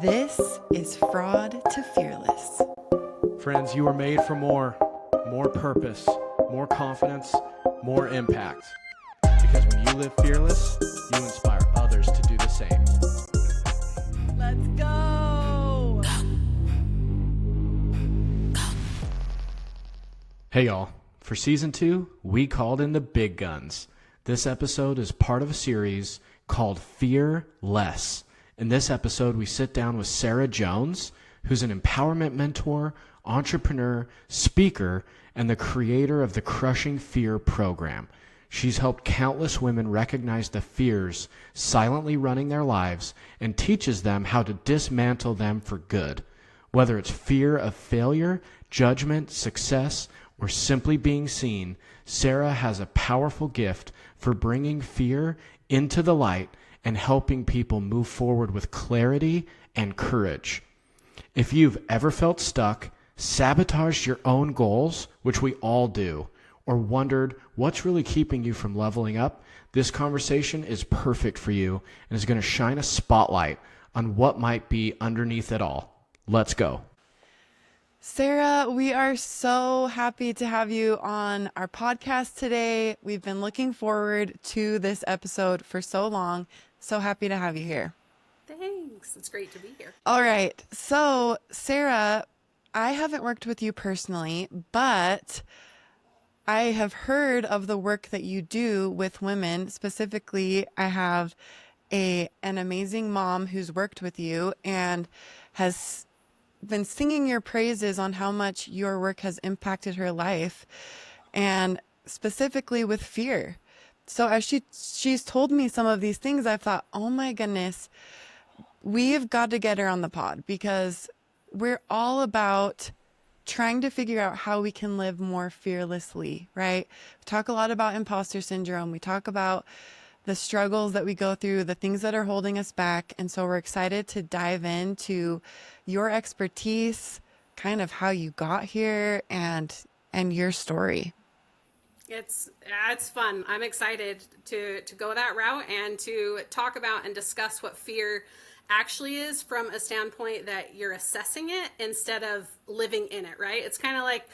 This is Fraud to Fearless. Friends, you are made for more purpose, more confidence, more impact. Because when you live fearless, you inspire others to do the same. Let's go! Hey y'all, for season 2, we called in the big guns. This episode is part of a series called Fear Less. In this episode, we sit down with Sarah Jones, who's an empowerment mentor, entrepreneur, speaker, and the creator of the Crushing Fear program. She's helped countless women recognize the fears silently running their lives and teaches them how to dismantle them for good. Whether it's fear of failure, judgment, success, or simply being seen, Sarah has a powerful gift for bringing fear into the light and helping people move forward with clarity and courage. If you've ever felt stuck, sabotaged your own goals, which we all do, or wondered what's really keeping you from leveling up, this conversation is perfect for you and is going to shine a spotlight on what might be underneath it all. Let's go. Sarah, we are so happy to have you on our podcast today. We've been looking forward to this episode for so long. So happy to have you here. Thanks. It's great to be here. All right. So, Sarah, I haven't worked with you personally, but I have heard of the work that you do with women. Specifically, I have an amazing mom who's worked with you and has been singing your praises on how much your work has impacted her life, and specifically with fear. So as she's told me some of these things, I've thought, oh my goodness, we've got to get her on the pod, because we're all about trying to figure out how we can live more fearlessly, right? We talk a lot about imposter syndrome. We talk about the struggles that we go through, the things that are holding us back. And so we're excited to dive into your expertise, kind of how you got here, and your story. It's fun. I'm excited to go that route and to talk about and discuss what fear actually is from a standpoint that you're assessing it instead of living in it, right? It's kind of like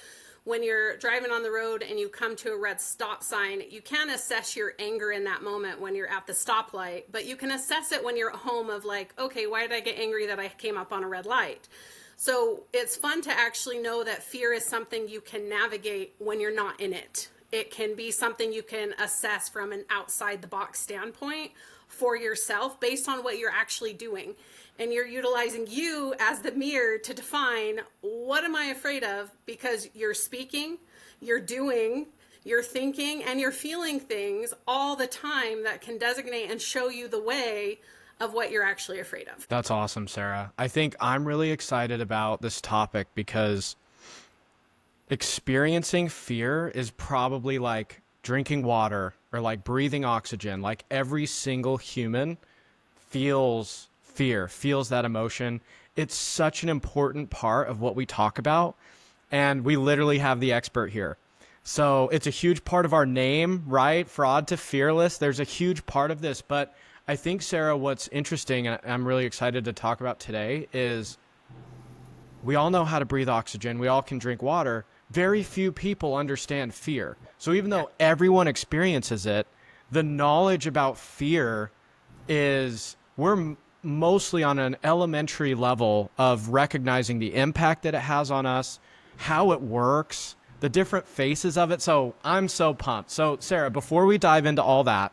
when you're driving on the road and you come to a red stop sign, you can't assess your anger in that moment when you're at the stoplight, but you can assess it when you're at home of like, okay, why did I get angry that I came up on a red light? So it's fun to actually know that fear is something you can navigate when you're not in it. It can be something you can assess from an outside the box standpoint for yourself based on what you're actually doing. And you're utilizing you as the mirror to define, what am I afraid of? Because you're speaking, you're doing, you're thinking, and you're feeling things all the time that can designate and show you the way of what you're actually afraid of. That's awesome, Sarah. I think I'm really excited about this topic because experiencing fear is probably like drinking water or like breathing oxygen. Like every single human feels fear, feels that emotion. It's such an important part of what we talk about. And we literally have the expert here. So it's a huge part of our name, right? Fraud to Fearless. There's a huge part of this. But I think, Sarah, what's interesting, and I'm really excited to talk about today, is we all know how to breathe oxygen. We all can drink water. Very few people understand fear. So even though everyone experiences it, the knowledge about fear is, we're mostly on an elementary level of recognizing the impact that it has on us, how it works, the different faces of it. So I'm so pumped. So Sarah, before we dive into all that,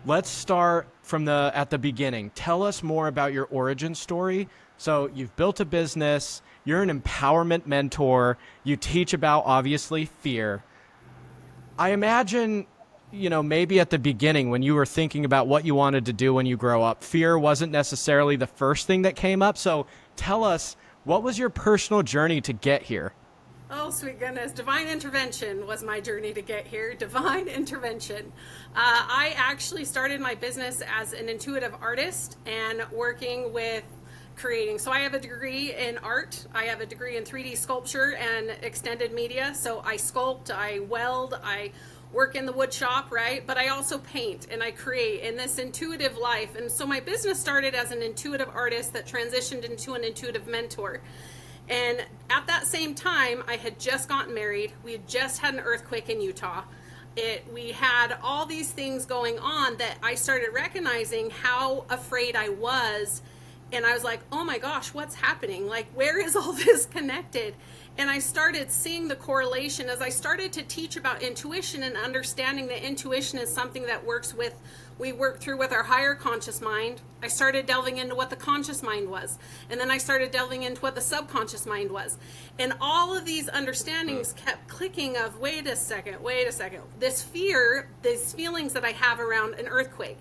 let's start from at the beginning. Tell us more about your origin story. So you've built a business, you're an empowerment mentor, you teach about, obviously, fear. I imagine, maybe at the beginning when you were thinking about what you wanted to do when you grow up, fear wasn't necessarily the first thing that came up. So tell us, what was your personal journey to get here? Oh, sweet goodness. Divine intervention was my journey to get here. Divine intervention. I actually started my business as an intuitive artist and working with creating. So I have a degree in art. I have a degree in 3D sculpture and extended media. So I sculpt, I weld, I work in the wood shop, right? But I also paint and I create in this intuitive life. And so my business started as an intuitive artist that transitioned into an intuitive mentor. And at that same time, I had just gotten married. We had just had an earthquake in Utah. We had all these things going on that I started recognizing how afraid I was. And I was like, oh my gosh, what's happening? Like, where is all this connected? And I started seeing the correlation as I started to teach about intuition and understanding that intuition is something that we work through with our higher conscious mind. I started delving into what the conscious mind was. And then I started delving into what the subconscious mind was. And all of these understandings kept clicking of, wait a second. This fear, these feelings that I have around an earthquake.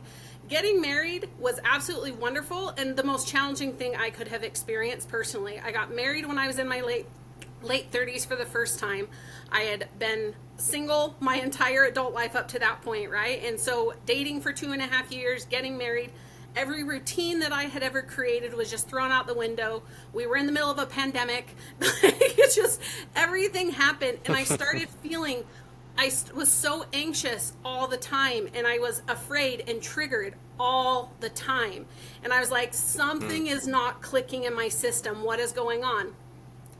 Getting married was absolutely wonderful and the most challenging thing I could have experienced personally. I got married when I was in my late 30s for the first time. I had been single my entire adult life up to that point, right? And so dating for 2.5 years, getting married, every routine that I had ever created was just thrown out the window. We were in the middle of a pandemic. It's just, everything happened. And I started feeling, I was so anxious all the time, and I was afraid and triggered all the time. And I was like, something is not clicking in my system. What is going on?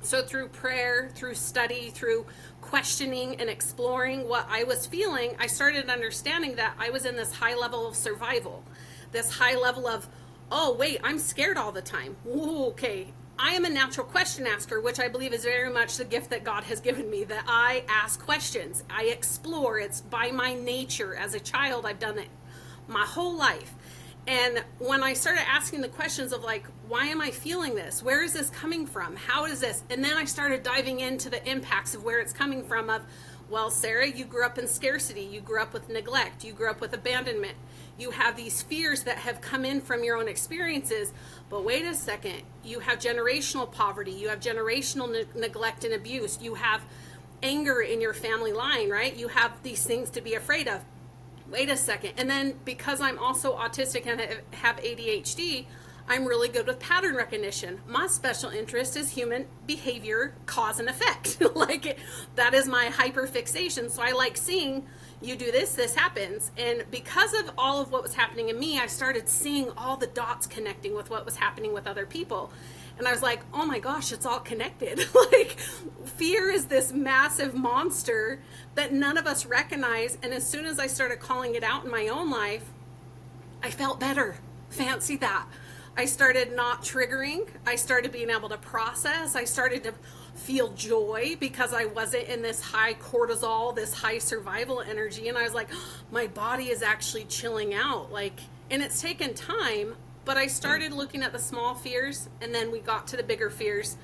So through prayer, through study, through questioning and exploring what I was feeling, I started understanding that I was in this high level of survival, this high level of, oh, wait, I'm scared all the time. Ooh, okay. I am a natural question asker, which I believe is very much the gift that God has given me, that I ask questions. I explore. It's by my nature. As a child, I've done it my whole life. And when I started asking the questions of like, why am I feeling this? Where is this coming from? How is this? And then I started diving into the impacts of where it's coming from of, well, Sarah, you grew up in scarcity. You grew up with neglect. You grew up with abandonment. You have these fears that have come in from your own experiences. But wait a second, you have generational poverty. You have generational neglect and abuse. You have anger in your family line, right? You have these things to be afraid of. Wait a second. And then because I'm also autistic and have ADHD, I'm really good with pattern recognition. My special interest is human behavior, cause and effect. That is my hyperfixation. So I like seeing you do this, this happens. And because of all of what was happening in me, I started seeing all the dots connecting with what was happening with other people. And I was like, oh my gosh, it's all connected. Fear is this massive monster that none of us recognize. And as soon as I started calling it out in my own life, I felt better. Fancy that. I started not triggering. I started being able to process. I started to feel joy because I wasn't in this high cortisol, this high survival energy. And I was like, my body is actually chilling out. And it's taken time. But I started looking at the small fears, and then we got to the bigger fears,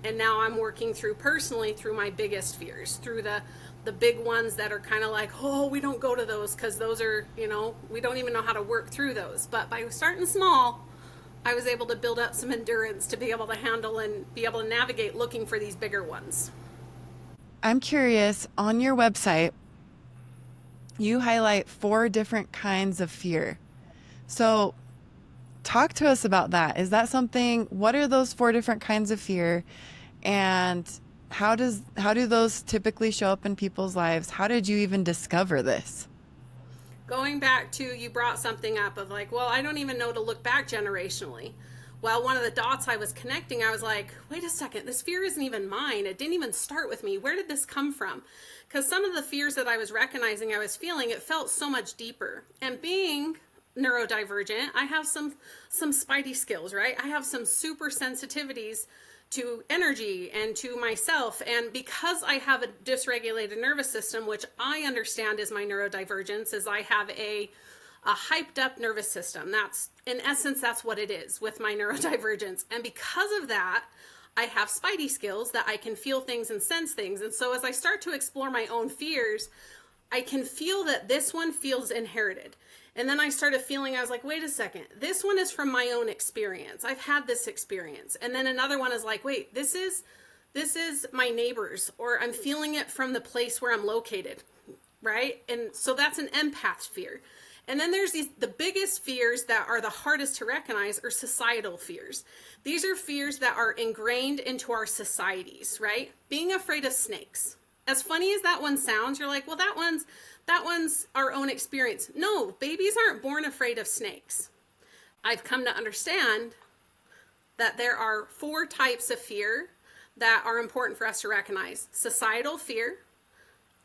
and now I'm working personally through my biggest fears, through the big ones that are kind of like, oh, we don't go to those because those are, we don't even know how to work through those. But by starting small, I was able to build up some endurance to be able to handle and be able to navigate looking for these bigger ones. I'm curious, on your website, you highlight 4 different kinds of fear. So talk to us about that. Is that something, what are those 4 different kinds of fear, and how do those typically show up in people's lives? How did you even discover this? Going back to, you brought something up of like, well, I don't even know to look back generationally. Well, one of the dots I was connecting, I was like, wait a second, this fear isn't even mine. It didn't even start with me. Where did this come from? Because some of the fears that I was recognizing I was feeling, it felt so much deeper. And being neurodivergent, I have some spidey skills, right? I have some super sensitivities to energy and to myself. And because I have a dysregulated nervous system, which I understand is my neurodivergence, is I have a hyped up nervous system. That's, in essence, that's what it is with my neurodivergence. And because of that, I have spidey skills that I can feel things and sense things. And so as I start to explore my own fears, I can feel that this one feels inherited. And then I started feeling, I was like, wait a second, this one is from my own experience. I've had this experience. And then another one is like, wait, this is my neighbor's, or I'm feeling it from the place where I'm located, right? And so that's an empath fear. And then there's the biggest fears that are the hardest to recognize are societal fears. These are fears that are ingrained into our societies, right? Being afraid of snakes. As funny as that one sounds, you're like, well, that one's our own experience. No, babies aren't born afraid of snakes. I've come to understand that there are 4 types of fear that are important for us to recognize: societal fear,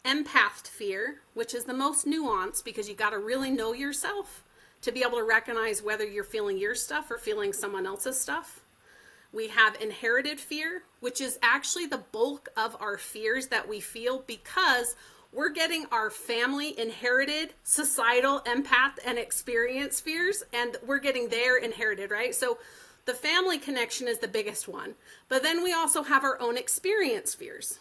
empath fear, which is the most nuanced because you got to really know yourself to be able to recognize whether you're feeling your stuff or feeling someone else's stuff. We have inherited fear, which is actually the bulk of our fears that we feel because we're getting our family inherited societal empath and experience fears, and we're getting their inherited, right? So the family connection is the biggest one. But then we also have our own experience fears.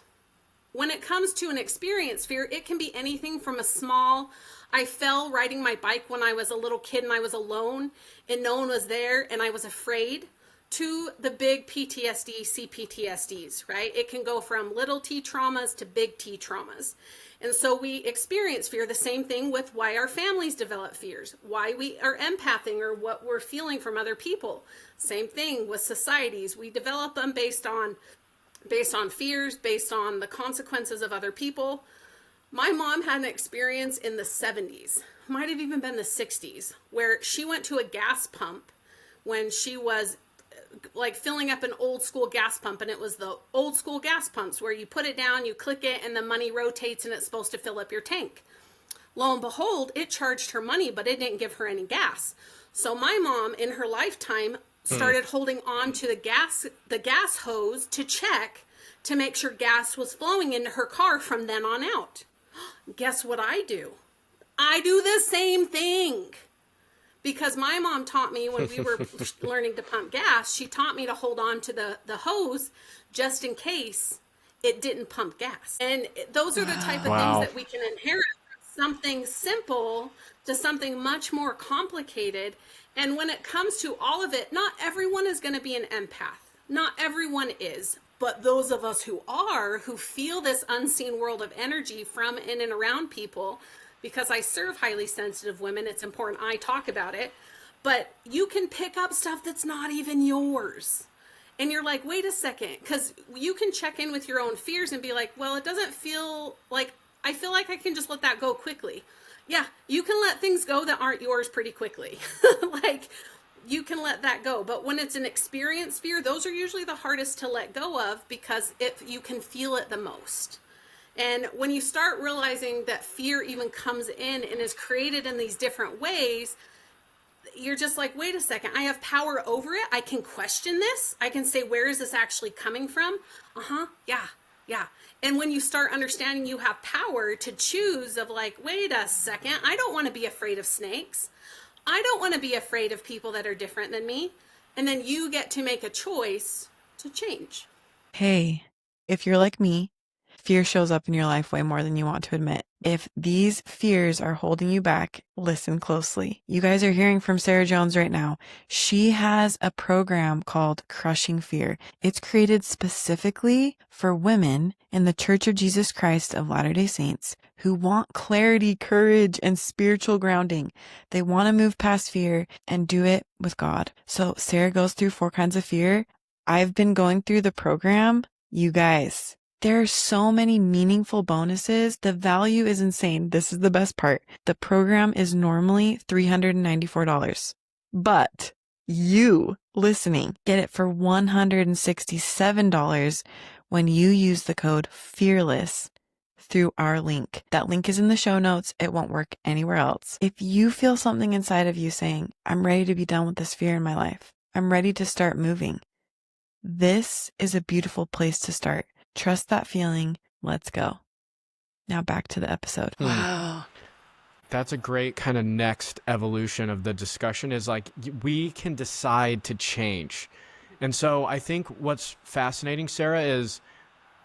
When it comes to an experience fear, it can be anything from a small, I fell riding my bike when I was a little kid and I was alone and no one was there and I was afraid, to the big PTSD, CPTSDs, right? It can go from little T traumas to big T traumas. And so we experience fear. The same thing with why our families develop fears, why we are empathing or what we're feeling from other people. Same thing with societies. We develop them based on fears, based on the consequences of other people. My mom had an experience in the 70s, might have even been the 60s, where she went to a gas pump when she was like filling up an old school gas pump, and it was the old school gas pumps where you put it down, you click it, and the money rotates and it's supposed to fill up your tank. Lo and behold, it charged her money, but it didn't give her any gas. So my mom in her lifetime started holding on to the gas hose to check to make sure gas was flowing into her car from then on out. Guess what I do? I do the same thing. Because my mom taught me when we were learning to pump gas, she taught me to hold on to the hose just in case it didn't pump gas. And those are the type of things that we can inherit from something simple to something much more complicated. And when it comes to all of it, not everyone is going to be an empath. Not everyone is. But those of us who are, who feel this unseen world of energy from in and around people, because I serve highly sensitive women, it's important I talk about it, but you can pick up stuff that's not even yours. And you're like, wait a second, because you can check in with your own fears and be like, well, it doesn't feel like, I feel like I can just let that go quickly. Yeah, you can let things go that aren't yours pretty quickly. Like, you can let that go. But when it's an experience fear, those are usually the hardest to let go of because you can feel it the most. And when you start realizing that fear even comes in and is created in these different ways, you're just like, wait a second, I have power over it. I can question this. I can say, where is this actually coming from? Yeah. And when you start understanding you have power to choose of like, wait a second, I don't want to be afraid of snakes. I don't want to be afraid of people that are different than me. And then you get to make a choice to change. Hey, if you're like me, fear shows up in your life way more than you want to admit. If these fears are holding you back, listen closely. You guys are hearing from Sarah Jones right now. She has a program called Crushing Fear. It's created specifically for women in the Church of Jesus Christ of Latter-day Saints who want clarity, courage, and spiritual grounding. They want to move past fear and do it with God. So Sarah goes through 4 kinds of fear. I've been going through the program. You guys, there are so many meaningful bonuses. The value is insane. This is the best part. The program is normally $394, but you listening get it for $167 when you use the code FEARLESS through our link. That link is in the show notes. It won't work anywhere else. If you feel something inside of you saying, I'm ready to be done with this fear in my life, I'm ready to start moving, this is a beautiful place to start. Trust that feeling. Let's go. Now back to the episode. Wow. That's a great kind of next evolution of the discussion is like we can decide to change. And so I think what's fascinating, Sarah, is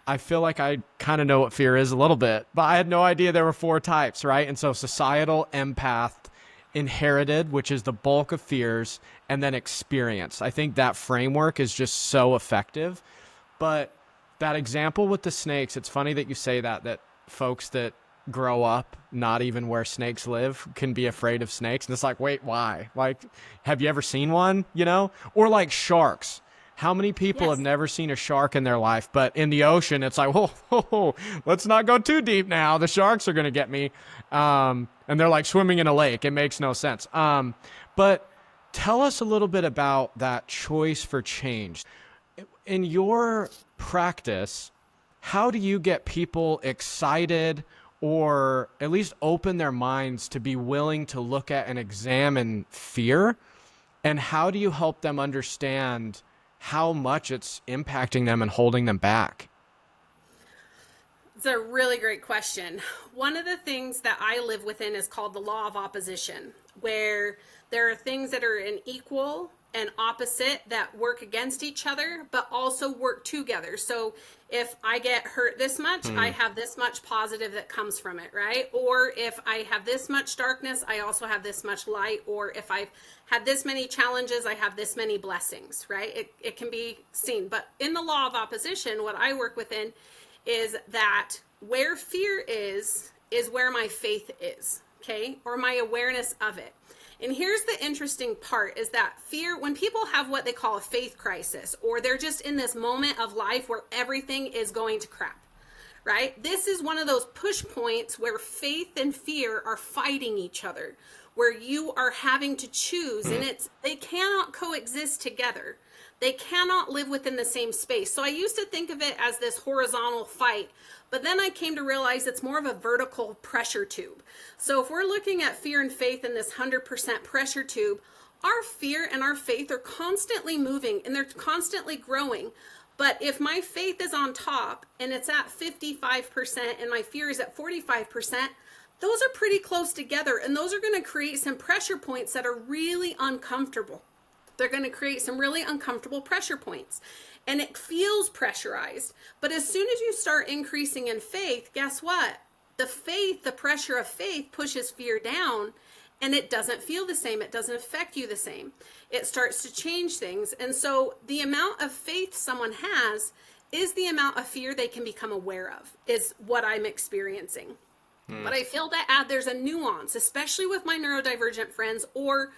I feel like I kind of know what fear is a little bit, but I had no idea there were 4 types, right? And so societal, empath, inherited, which is the bulk of fears, and then experience. I think that framework is just so effective. But that example with the snakes, it's funny that you say that folks that grow up not even where snakes live can be afraid of snakes. And it's like, wait, why? Like, have you ever seen one, you know? Or like sharks. How many people have Yes. never seen a shark in their life, but in the ocean, it's like, whoa, let's not go too deep now. The sharks are going to get me. And they're like swimming in a lake. It makes no sense. But tell us a little bit about that choice for change. In your practice, how do you get people excited or at least open their minds to be willing to look at and examine fear? And how do you help them understand how much it's impacting them and holding them back? It's a really great question. One of the things that I live within is called the law of opposition, where there are things that are an equal and opposite that work against each other, but also work together. So if I get hurt this much, I have this much positive that comes from it, right? Or if I have this much darkness, I also have this much light. Or if I've had this many challenges, I have this many blessings, right? It can be seen. But in the law of opposition, what I work within is that where fear is where my faith is, okay? Or my awareness of it. And here's the interesting part is that fear, when people have what they call a faith crisis, or they're just in this moment of life where everything is going to crap, right? This is one of those push points where faith and fear are fighting each other, where you are having to choose, and they cannot coexist together. They cannot live within the same space. So I used to think of it as this horizontal fight, but then I came to realize it's more of a vertical pressure tube. So if we're looking at fear and faith in this 100% pressure tube, our fear and our faith are constantly moving and they're constantly growing. But if my faith is on top and it's at 55% and my fear is at 45%, those are pretty close together, and those are going to create some pressure points that are really uncomfortable. They're going to create some really uncomfortable pressure points, and it feels pressurized. But as soon as you start increasing in faith, guess what? The pressure of faith pushes fear down, and it doesn't feel the same. It doesn't affect you the same. It starts to change things. And so the amount of faith someone has is the amount of fear they can become aware of, is what I'm experiencing. But I feel that there's a nuance, especially with my neurodivergent friends or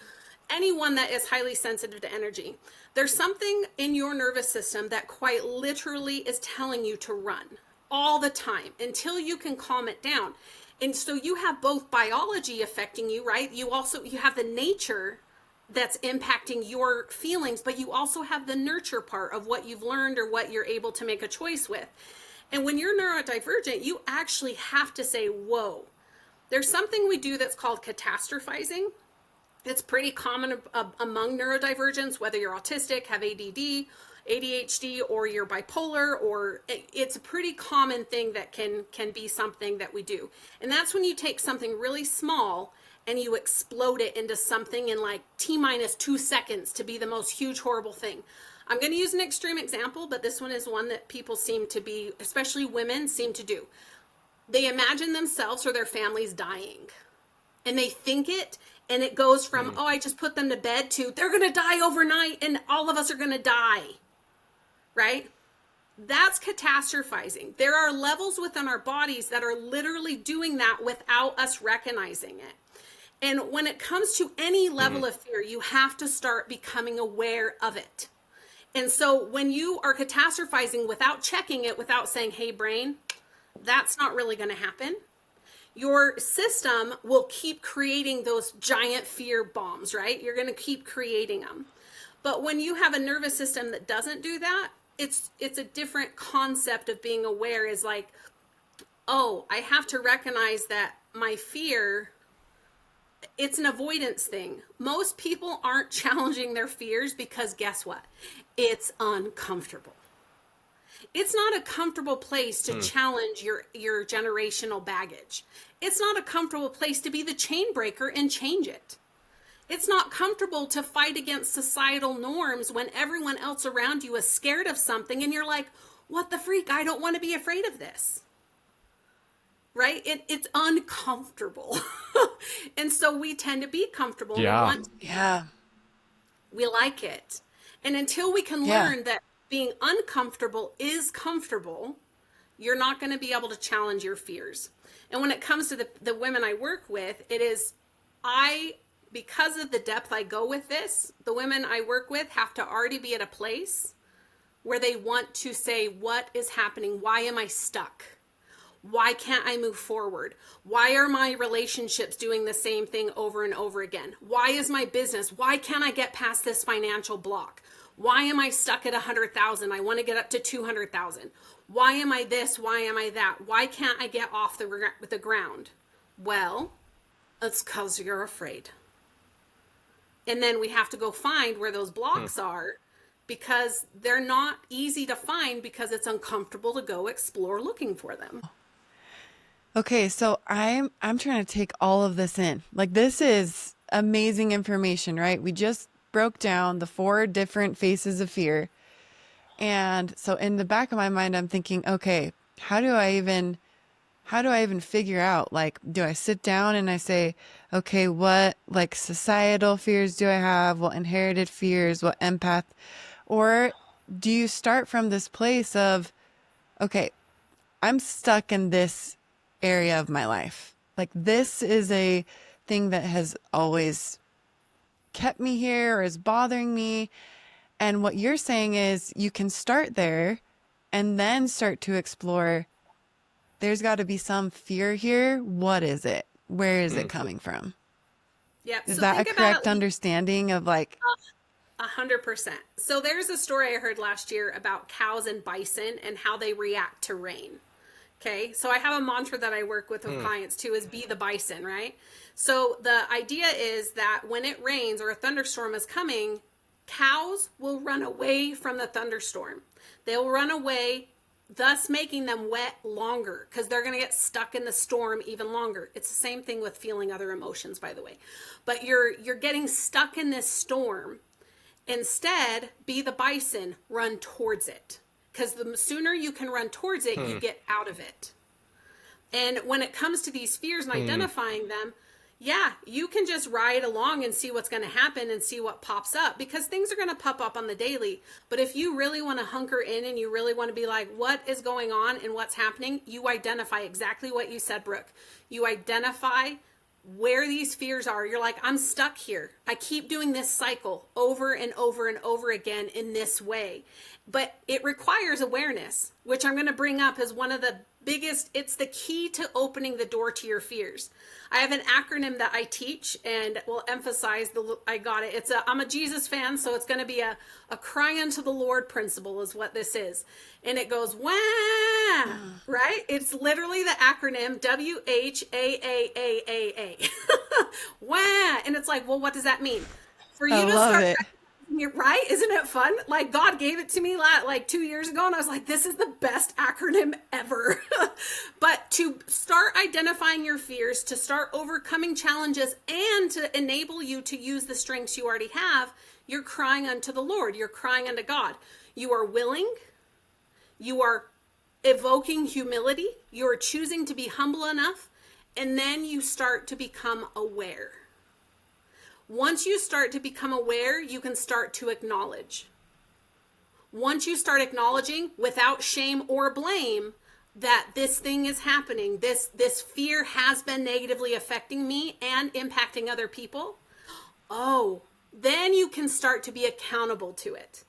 anyone that is highly sensitive to energy. There's something in your nervous system that quite literally is telling you to run all the time until you can calm it down. And so you have both biology affecting you, right? You have the nature that's impacting your feelings, but you also have the nurture part of what you've learned or what you're able to make a choice with. And when you're neurodivergent, you actually have to say, whoa. There's something we do that's called catastrophizing. It's pretty common among neurodivergents, whether you're autistic, have ADD, ADHD, or you're bipolar, or it's a pretty common thing that can be something that we do. And that's when you take something really small and you explode it into something in like T-minus 2 seconds to be the most huge, horrible thing. I'm going to use an extreme example, but this one is one that people seem to be, especially women, seem to do. They imagine themselves or their families dying. And they think it, and it goes from, oh, I just put them to bed, to they're going to die overnight and all of us are going to die. Right? That's catastrophizing. There are levels within our bodies that are literally doing that without us recognizing it. And when it comes to any level of fear, you have to start becoming aware of it. And so when you are catastrophizing without checking it, without saying, hey, brain, that's not really going to happen, your system will keep creating those giant fear bombs, right? You're going to keep creating them. But when you have a nervous system that doesn't do that, it's a different concept of being aware, is like, oh, I have to recognize that my fear, it's an avoidance thing. Most people aren't challenging their fears because guess what? It's uncomfortable. It's not a comfortable place to challenge your generational baggage. It's not a comfortable place to be the chain breaker and change it. It's not comfortable to fight against societal norms when everyone else around you is scared of something and you're like, what the freak? I don't want to be afraid of this. Right? It's uncomfortable. And so we tend to be comfortable. Yeah. We like it. And until we can learn that being uncomfortable is comfortable, you're not going to be able to challenge your fears. And when it comes to the women I work with, it is, because of the depth I go with this, the women I work with have to already be at a place where they want to say, what is happening? Why am I stuck? Why can't I move forward? Why are my relationships doing the same thing over and over again? Why is my business? Why can't I get past this financial block? Why am I stuck at 100,000? I want to get up to 200,000. Why am I this? Why am I that? Why can't I get off the ground? Well, it's because you're afraid. And then we have to go find where those blocks are, because they're not easy to find because it's uncomfortable to go explore looking for them. Okay, so I'm trying to take all of this in. Like, this is amazing information, right? We just broke down the 4 different faces of fear. And so in the back of my mind, I'm thinking, okay, how do I even figure out, like, do I sit down and I say, okay, what like societal fears do I have? What inherited fears? What empath? Or do you start from this place of, okay, I'm stuck in this area of my life. Like, this is a thing that has always kept me here or is bothering me. And what you're saying is you can start there and then start to explore. There's got to be some fear here. What is it? Where is it coming from? Yeah. Is So that a think about correct understanding of, like, 100%. So there's a story I heard last year about cows and bison and how they react to rain. Okay. So I have a mantra that I work with clients too, is be the bison, right? So the idea is that when it rains or a thunderstorm is coming, cows will run away from the thunderstorm. They'll run away, thus making them wet longer, because they're going to get stuck in the storm even longer. It's the same thing with feeling other emotions, by the way. But you're getting stuck in this storm. Instead, be the bison, run towards it. Because the sooner you can run towards it, you get out of it. And when it comes to these fears and identifying them, yeah, you can just ride along and see what's going to happen and see what pops up, because things are going to pop up on the daily. But if you really want to hunker in and you really want to be like, what is going on and what's happening, you identify exactly what you said, Brooke. You identify where these fears are. You're like, I'm stuck here. I keep doing this cycle over and over and over again in this way. But it requires awareness, which I'm going to bring up as one of the biggest, it's the key to opening the door to your fears. I have an acronym that I teach and will emphasize I got it. I'm a Jesus fan, so it's going to be a cry unto the Lord principle is what this is. And it goes, wah, right? It's literally the acronym WHAAAAA. Wah. And it's like, well, what does that mean? For you I to love start it. right? Isn't it fun? Like, God gave it to me like 2 years ago, and I was like, this is the best acronym ever. But to start identifying your fears, to start overcoming challenges, and to enable you to use the strengths you already have, you're crying unto the Lord. You're crying unto God. You are willing. You are evoking humility. You are choosing to be humble enough. And then you start to become aware. Once you start to become aware, you can start to acknowledge. Once you start acknowledging without shame or blame that this thing is happening, this fear has been negatively affecting me and impacting other people, then you can start to be accountable to it.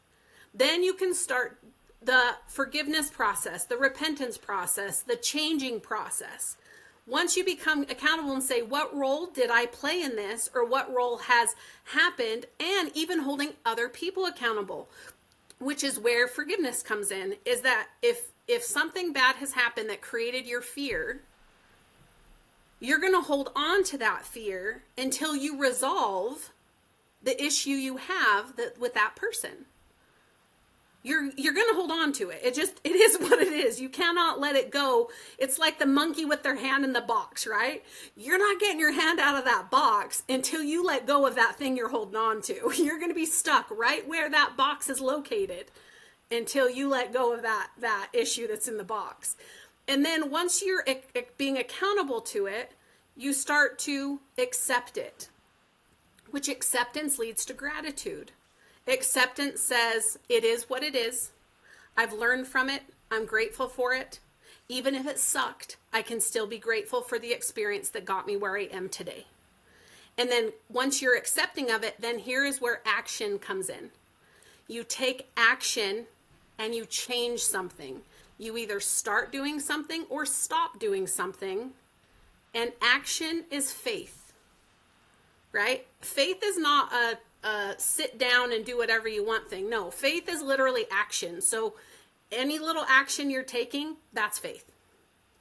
Then you can start the forgiveness process, the repentance process, the changing process. Once you become accountable and say, what role did I play in this, or what role has happened, and even holding other people accountable, which is where forgiveness comes in, is that if something bad has happened that created your fear, you're going to hold on to that fear until you resolve the issue you have with that person. You're going to hold on to it. It is what it is. You cannot let it go. It's like the monkey with their hand in the box, right? You're not getting your hand out of that box until you let go of that thing you're holding on to. You're going to be stuck right where that box is located until you let go of that issue that's in the box. And then once you're being accountable to it, you start to accept it, which acceptance leads to gratitude. Acceptance says, it is what it is. I've learned from it. I'm grateful for it. Even if it sucked, I can still be grateful for the experience that got me where I am today. And then once you're accepting of it, then here is where action comes in. You take action and you change something. You either start doing something or stop doing something. And action is faith, right? Faith is not a sit down and do whatever you want thing. No, faith is literally action. So any little action you're taking, that's faith.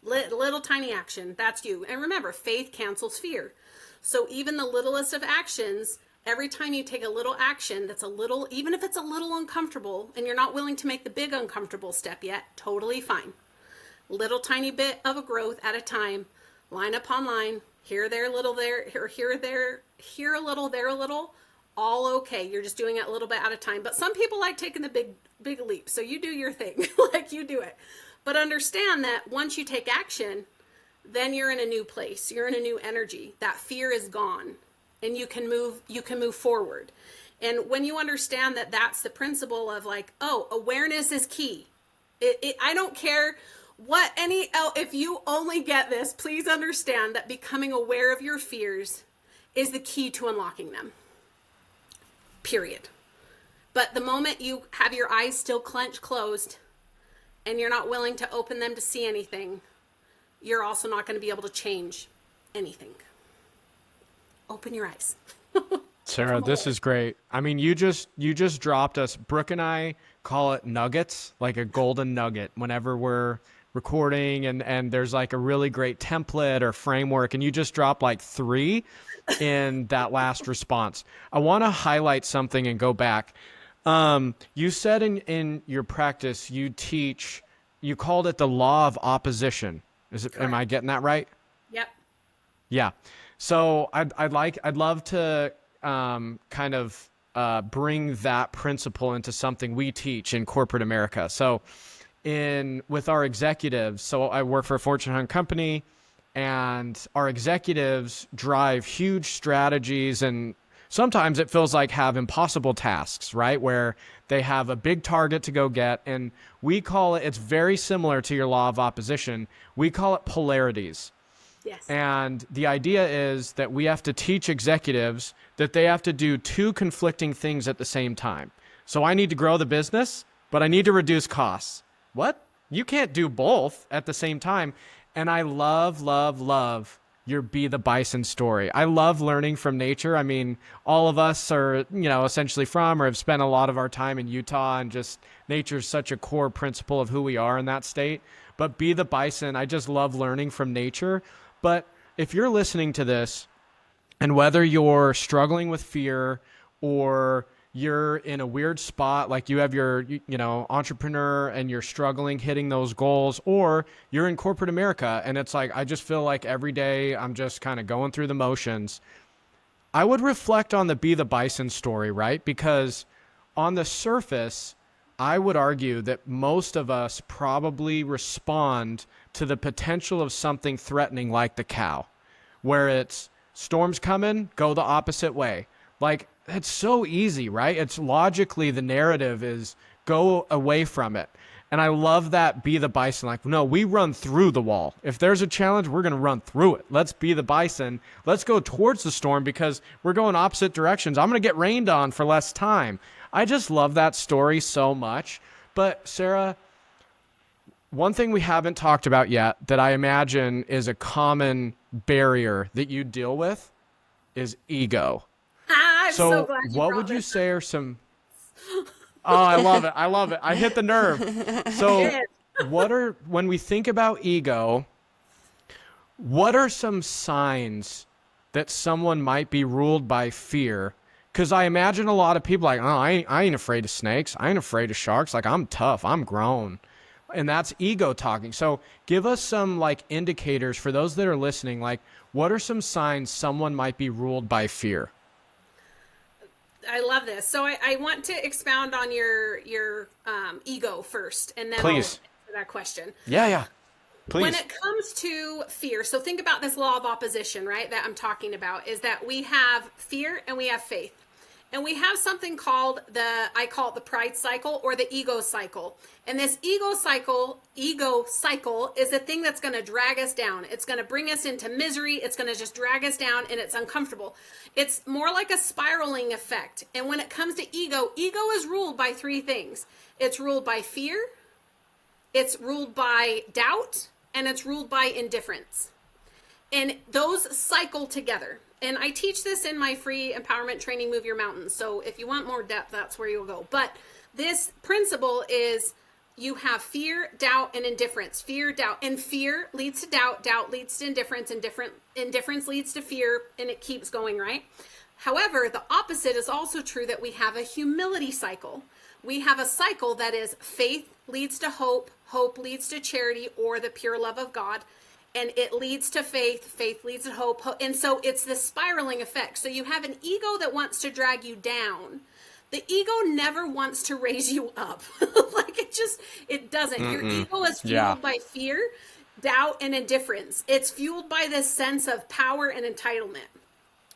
Little tiny action, that's you. And remember, faith cancels fear. So even the littlest of actions, every time you take a little action that's a little, even if it's a little uncomfortable and you're not willing to make the big uncomfortable step yet, totally fine. Little tiny bit of a growth at a time, line upon line, here, there, little, there, here, there, here a little, there a little, all okay. You're just doing it a little bit at a time. But some people like taking the big leap. So you do your thing, like you do it. But understand that once you take action, then you're in a new place. You're in a new energy. That fear is gone and you can move forward. And when you understand that that's the principle of like, oh, awareness is key. I don't care if you only get this, please understand that becoming aware of your fears is the key to unlocking them. Period. But the moment you have your eyes still closed and you're not willing to open them to see anything, you're also not going to be able to change anything. Open your eyes. Sarah, this is great. I mean, you just dropped us. Brooke and I call it nuggets, like a golden nugget whenever we're recording and there's like a really great template or framework, and you just dropped like 3 in that last response. I want to highlight something and go back. You said in your practice, you called it the law of opposition. Am I getting that right? Yep. Yeah. So I'd love to kind of bring that principle into something we teach in corporate America. So with our executives, so I work for a Fortune 100 company, and our executives drive huge strategies, and sometimes it feels like have impossible tasks, right? Where they have a big target to go get, and we call it's very similar to your law of opposition. We call it polarities. Yes. And the idea is that we have to teach executives that they have to do 2 conflicting things at the same time. So I need to grow the business, but I need to reduce costs. What? You can't do both at the same time. And I love your Be the Bison story. I love learning from nature. I mean, all of us are, essentially from or have spent a lot of our time in Utah, and just nature is such a core principle of who we are in that state. But Be the Bison, I just love learning from nature. But if you're listening to this, and whether you're struggling with fear or you're in a weird spot, like you have your, entrepreneur and you're struggling hitting those goals, or you're in corporate America and it's like, I just feel like every day I'm just kind of going through the motions. I would reflect on the Be the Bison story, right? Because on the surface, I would argue that most of us probably respond to the potential of something threatening like the cow, where it's storms coming, go the opposite way. Like, it's so easy, right? It's logically the narrative is go away from it. And I love that Be the Bison. Like, no, we run through the wall. If there's a challenge, we're going to run through it. Let's be the bison. Let's go towards the storm because we're going opposite directions. I'm going to get rained on for less time. I just love that story so much. But Sarah, one thing we haven't talked about yet that I imagine is a common barrier that you deal with is ego. I'm so glad you what brought would you this say are some... Oh, I love it. I hit the nerve. So when we think about ego, what are some signs that someone might be ruled by fear? Because I imagine a lot of people like, oh, I ain't afraid of snakes. I ain't afraid of sharks. Like, I'm tough. I'm grown. And that's ego talking. So give us some like indicators for those that are listening. Like, what are some signs someone might be ruled by fear? I love this. So I want to expound on your ego first, and then Please. I'll answer that question. Yeah. Please. When it comes to fear, so think about this law of opposition, right? That I'm talking about is that we have fear and we have faith. And we have something called I call it the pride cycle or the ego cycle. And this ego cycle is the thing that's going to drag us down. It's going to bring us into misery. It's going to just drag us down, and it's uncomfortable. It's more like a spiraling effect. And when it comes to ego is ruled by three things. It's ruled by fear, it's ruled by doubt, and it's ruled by indifference. And those cycle together. And I teach this in my free empowerment training, Move Your Mountains. So if you want more depth, that's where you'll go. But this principle is you have fear, doubt, and indifference. Fear, doubt, and fear leads to doubt. Doubt leads to indifference, and indifference leads to fear, and it keeps going, right? However, the opposite is also true, that we have a humility cycle. We have a cycle that is faith leads to hope, hope leads to charity or the pure love of God. And it leads to faith, faith leads to hope. And so it's this spiraling effect. So you have an ego that wants to drag you down. The ego never wants to raise you up. Like it doesn't. Mm-mm. Your ego is fueled by fear, doubt, and indifference. It's fueled by this sense of power and entitlement.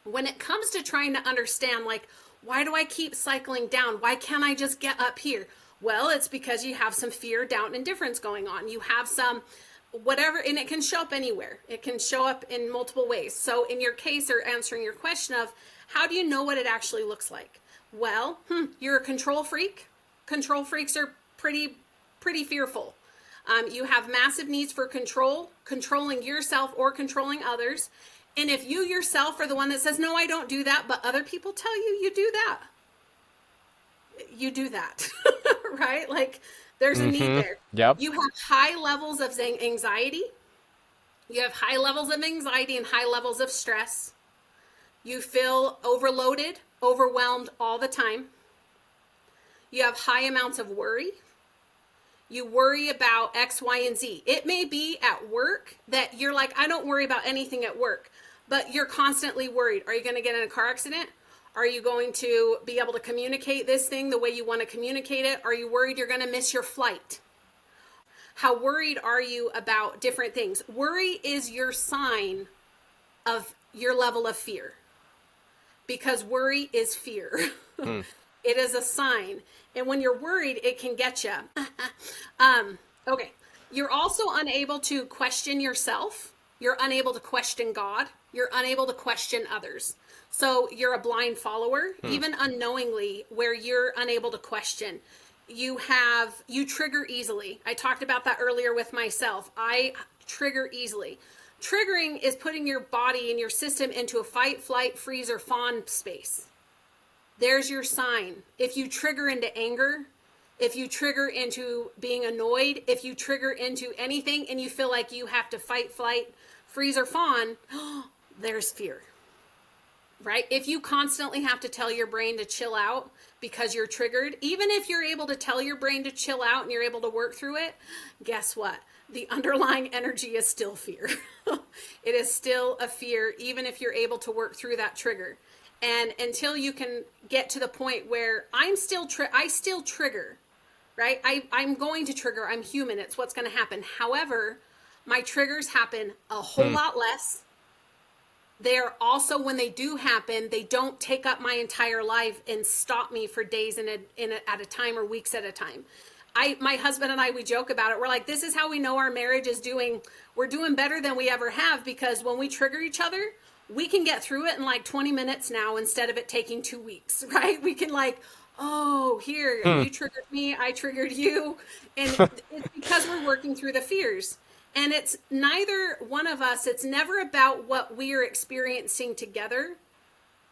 When it comes to trying to understand, like, why do I keep cycling down? Why can't I just get up here? Well, it's because you have some fear, doubt, and indifference going on. You have some whatever, and it can show up anywhere. It can show up in multiple ways. So in your case, or answering your question of how do you know what it actually looks like? Well, you're a control freak. Control freaks are pretty fearful. You have massive needs for control, controlling yourself or controlling others. And if you yourself are the one that says, no, I don't do that, but other people tell you, you do that. You do that, right? Like, there's a need there. Yep. You have high levels of anxiety. You have high levels of anxiety and high levels of stress. You feel overloaded, overwhelmed all the time. You have high amounts of worry. You worry about X, Y, and Z. It may be at work that you're like, I don't worry about anything at work, but you're constantly worried. Are you going to get in a car accident? Are you going to be able to communicate this thing the way you want to communicate it? Are you worried you're going to miss your flight? How worried are you about different things? Worry is your sign of your level of fear, because worry is fear. It is a sign. And when you're worried, it can get you. Okay. You're also unable to question yourself. You're unable to question God. You're unable to question others. So you're a blind follower, even unknowingly, where you're unable to question. You trigger easily. I talked about that earlier with myself. I trigger easily. Triggering is putting your body and your system into a fight, flight, freeze, or fawn space. There's your sign. If you trigger into anger, if you trigger into being annoyed, if you trigger into anything and you feel like you have to fight, flight, freeze, or fawn, there's fear. Right? If you constantly have to tell your brain to chill out because you're triggered, even if you're able to tell your brain to chill out and you're able to work through it, guess what? The underlying energy is still fear. It is still a fear, even if you're able to work through that trigger. And until you can get to the point where I still trigger, right? I'm going to trigger. I'm human. It's what's going to happen. However, my triggers happen a whole lot less. They're also, when they do happen, they don't take up my entire life and stop me for days at a time or weeks at a time. My husband and I, we joke about it. We're like, this is how we know our marriage is we're doing better than we ever have, because when we trigger each other, we can get through it in like 20 minutes now instead of it taking 2 weeks, right? We can like, oh, here, you triggered me, I triggered you. And it's because we're working through the fears. And it's neither one of us, it's never about what we are experiencing together.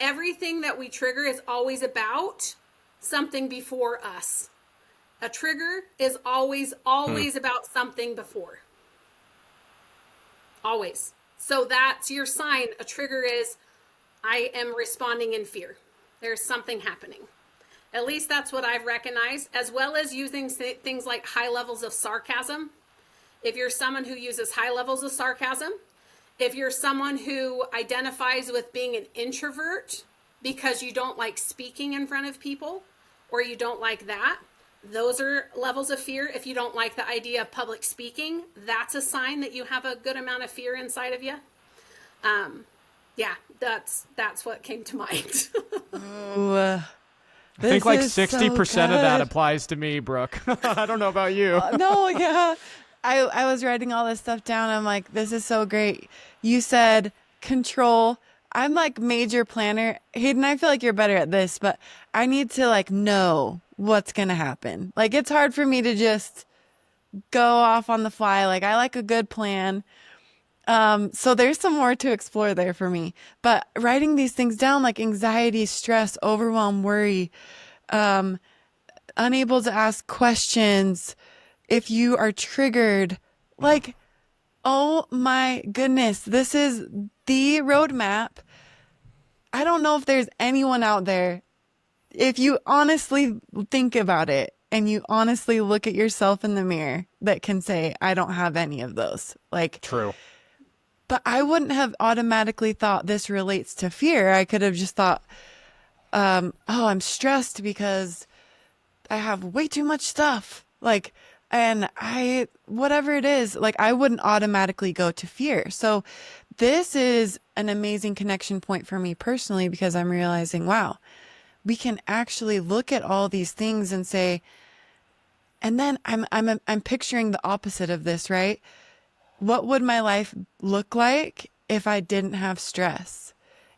Everything that we trigger is always about something before us. A trigger is always about something before. Always. So that's your sign. A trigger is, I am responding in fear. There's something happening. At least that's what I've recognized, as well as using things like high levels of sarcasm. If you're someone who uses high levels of sarcasm, if you're someone who identifies with being an introvert because you don't like speaking in front of people, or you don't like that, those are levels of fear. If you don't like the idea of public speaking, that's a sign that you have a good amount of fear inside of you. Yeah, that's what came to mind. Ooh, I think this like is so 60% of that good. applies to me, Brooke. I don't know about you. No, yeah. I was writing all this stuff down. I'm like, this is so great. You said control. I'm like major planner. Hayden, I feel like you're better at this, but I need to like know what's gonna happen. Like it's hard for me to just go off on the fly. Like I like a good plan. So there's some more to explore there for me. But writing these things down like anxiety, stress, overwhelm, worry, unable to ask questions, if you are triggered, like, oh my goodness, this is the roadmap. I don't know if there's anyone out there, if you honestly think about it and you honestly look at yourself in the mirror, that can say, I don't have any of those. Like, True. but I wouldn't have automatically thought this relates to fear. I could have just thought, oh, I'm stressed because I have way too much stuff. Like, and whatever it is, like, I wouldn't automatically go to fear. So, this is an amazing connection point for me personally because I'm realizing, wow, we can actually look at all these things and say, and then I'm picturing the opposite of this, right? What would my life look like if I didn't have stress?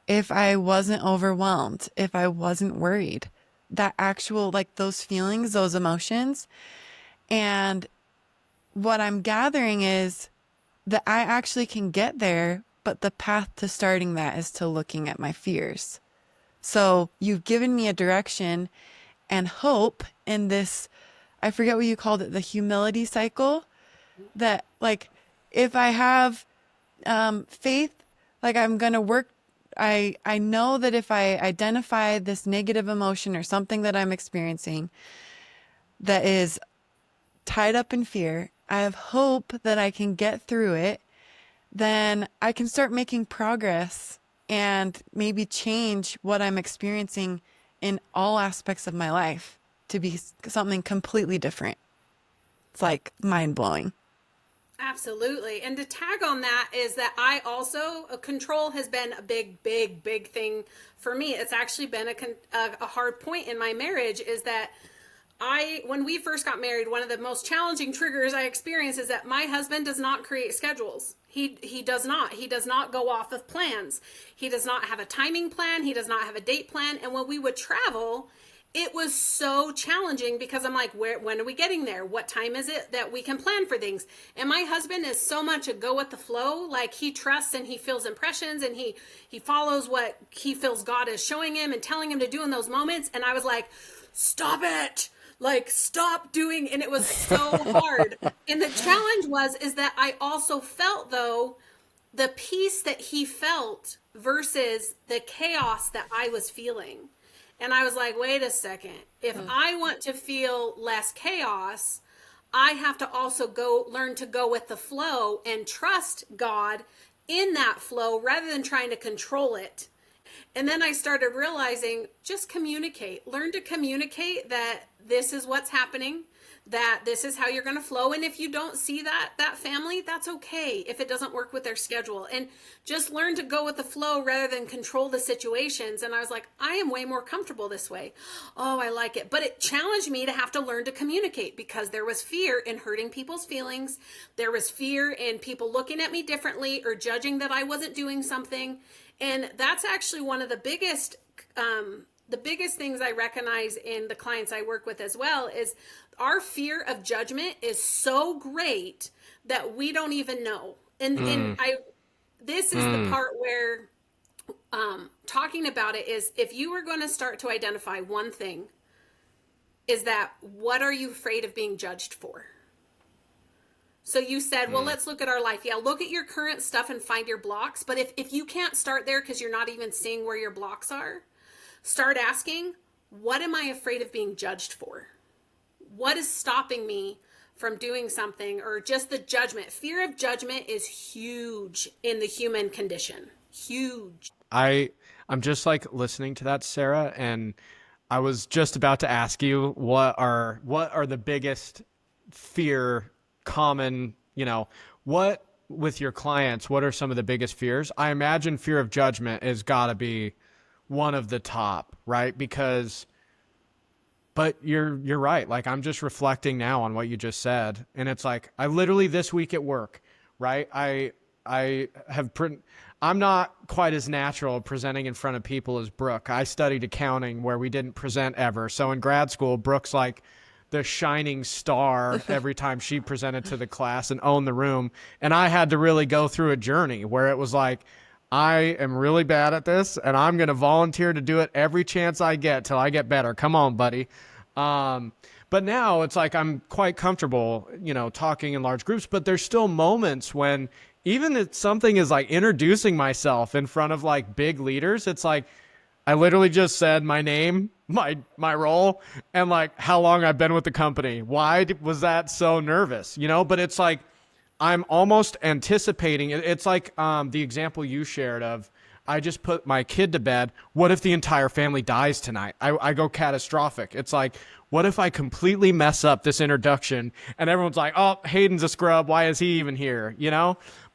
If I wasn't overwhelmed, if I wasn't worried? That actual, like those feelings, those emotions. And what I'm gathering is that I actually can get there, but the path to starting that is to looking at my fears. So you've given me a direction and hope in this, I forget what you called it, the humility cycle, that like if I have faith, like I'm going to work. I know that if I identify this negative emotion or something that I'm experiencing that is tied up in fear, I have hope that I can get through it, then I can start making progress and maybe change what I'm experiencing in all aspects of my life to be something completely different. It's like mind blowing. Absolutely. And to tag on that is that I also, control has been a big, big, big thing for me. It's actually been a hard point in my marriage is that when we first got married, one of the most challenging triggers I experienced is that my husband does not create schedules. He does not. He does not go off of plans. He does not have a timing plan. He does not have a date plan. And when we would travel, it was so challenging because I'm like, when are we getting there? What time is it that we can plan for things? And my husband is so much a go with the flow. Like he trusts and he feels impressions and he follows what he feels God is showing him and telling him to do in those moments. And I was like, stop it. Like stop doing. And it was so hard. And the challenge is that I also felt though, the peace that he felt versus the chaos that I was feeling. And I was like, wait a second. If I want to feel less chaos, I have to also learn to go with the flow and trust God in that flow rather than trying to control it. And then I started realizing just communicate. Learn to communicate that this is what's happening, that this is how you're going to flow. And if you don't see that family, that's okay if it doesn't work with their schedule. And just learn to go with the flow rather than control the situations. And I was like, I am way more comfortable this way. Oh, I like it. But it challenged me to have to learn to communicate because there was fear in hurting people's feelings. There was fear in people looking at me differently or judging that I wasn't doing something. And that's actually one of the biggest things I recognize in the clients I work with as well is our fear of judgment is so great that we don't even know. And this is the part where talking about it is if you were going to start to identify one thing is that what are you afraid of being judged for? So you said, well, let's look at our life. Yeah, look at your current stuff and find your blocks. But if you can't start there because you're not even seeing where your blocks are, start asking, what am I afraid of being judged for? What is stopping me from doing something or just the judgment? Fear of judgment is huge in the human condition. Huge. I'm just like listening to that, Sarah, and I was just about to ask you what are the biggest fear common, what with your clients, what are some of the biggest fears? I imagine fear of judgment has got to be one of the top, right? Because but you're right. Like I'm just reflecting now on what you just said, and it's like I literally this week at work, right? I have I'm not quite as natural presenting in front of people as Brooke. I studied accounting where we didn't present ever. So in grad school, Brooke's like the shining star every time she presented to the class and owned the room. And I had to really go through a journey where it was like, I am really bad at this and I'm going to volunteer to do it every chance I get till I get better. Come on, buddy. Um, but now it's like I'm quite comfortable, talking in large groups, but there's still moments when even if something is like introducing myself in front of like big leaders, it's like I literally just said my name, my role, and like how long I've been with the company. Why was that so nervous? But it's like I'm almost anticipating it. It's like the example you shared of I just put my kid to bed. What if the entire family dies tonight? I go catastrophic. It's like, what if I completely mess up this introduction and everyone's like, oh, Hayden's a scrub. Why is he even here?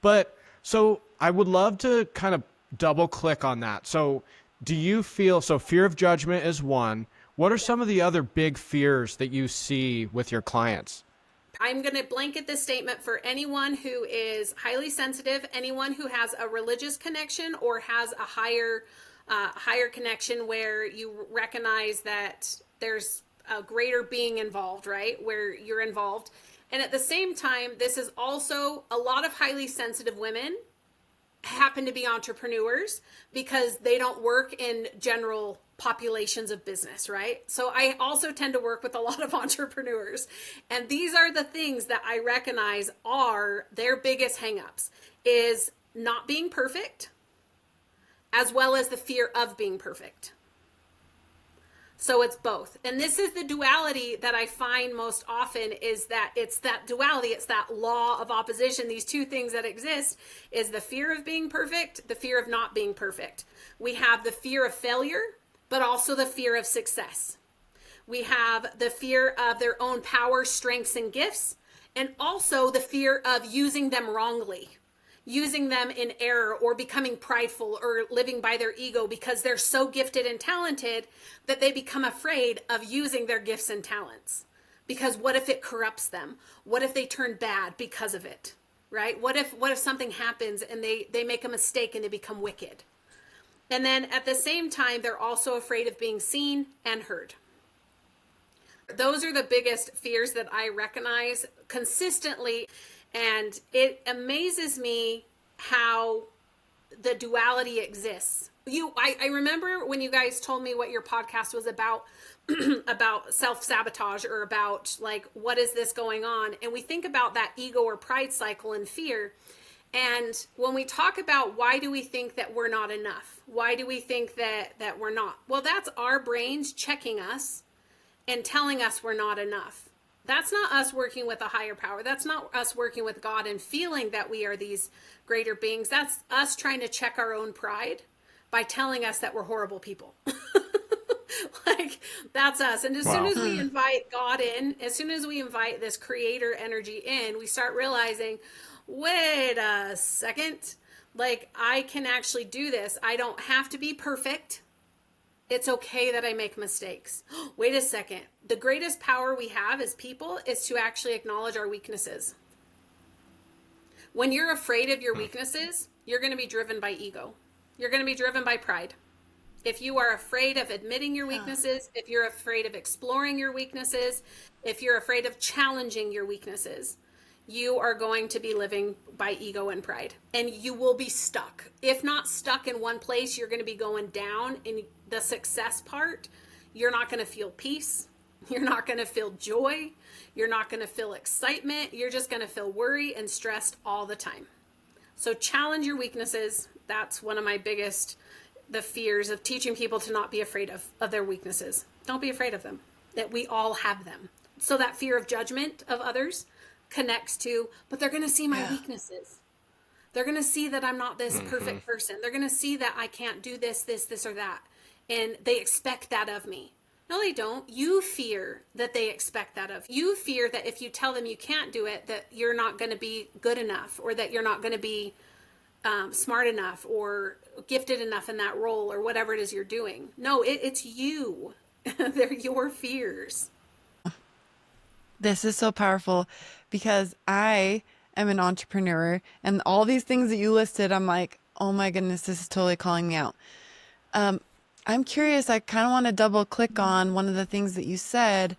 But so I would love to kind of double click on that. So do you feel, so fear of judgment is one. What are some of the other big fears that you see with your clients? I'm going to blanket this statement for anyone who is highly sensitive, anyone who has a religious connection or has a higher connection where you recognize that there's a greater being involved, right? Where you're involved. And at the same time, this is also a lot of highly sensitive women happen to be entrepreneurs because they don't work in general populations of business, right? So I also tend to work with a lot of entrepreneurs. And these are the things that I recognize are their biggest hangups is not being perfect, as well as the fear of being perfect. So it's both. And this is the duality that I find most often is that it's that duality, it's that law of opposition. These two things that exist is the fear of being perfect, the fear of not being perfect. We have the fear of failure, but also the fear of success. We have the fear of their own power, strengths, and gifts, and also the fear of using them wrongly, using them in error or becoming prideful or living by their ego because they're so gifted and talented that they become afraid of using their gifts and talents. Because what if it corrupts them? What if they turn bad because of it? Right? What if something happens and they make a mistake and they become wicked? And then at the same time, they're also afraid of being seen and heard. Those are the biggest fears that I recognize consistently. And it amazes me how the duality exists. I remember when you guys told me what your podcast was about, about self-sabotage or about like, what is this going on? And we think about that ego or pride cycle and fear. And when we talk about why do we think that we're not enough? Why do we think that we're not? Well, that's our brains checking us and telling us we're not enough. That's not us working with a higher power. That's not us working with God and feeling that we are these greater beings. That's us trying to check our own pride by telling us that we're horrible people. Like, that's us. And as soon as we invite God in, as soon as we invite this creator energy in, we start realizing, wait a second, like I can actually do this. I don't have to be perfect. It's okay that I make mistakes. Wait a second. The greatest power we have as people is to actually acknowledge our weaknesses. When you're afraid of your weaknesses, you're going to be driven by ego. You're going to be driven by pride. If you are afraid of admitting your weaknesses, if you're afraid of exploring your weaknesses, if you're afraid of challenging your weaknesses, you are going to be living by ego and pride. And you will be stuck. If not stuck in one place, you're going to be going down in the success part. You're not going to feel peace. You're not going to feel joy. You're not going to feel excitement. You're just going to feel worry and stressed all the time. So challenge your weaknesses. That's one of my biggest, the fears of teaching people to not be afraid of their weaknesses. Don't be afraid of them, that we all have them. So that fear of judgment of others connects to, but they're going to see my weaknesses. They're going to see that I'm not this perfect person. They're going to see that I can't do this, or that. And they expect that of me. No, they don't. You fear that they expect that of you. You fear that if you tell them you can't do it, that you're not going to be good enough, or that you're not going to be smart enough or gifted enough in that role, or whatever it is you're doing. No, it's you. They're your fears. This is so powerful because I am an entrepreneur and all these things that you listed, I'm like, oh my goodness, this is totally calling me out. Um, I'm curious, I kind of want to double click on one of the things that you said,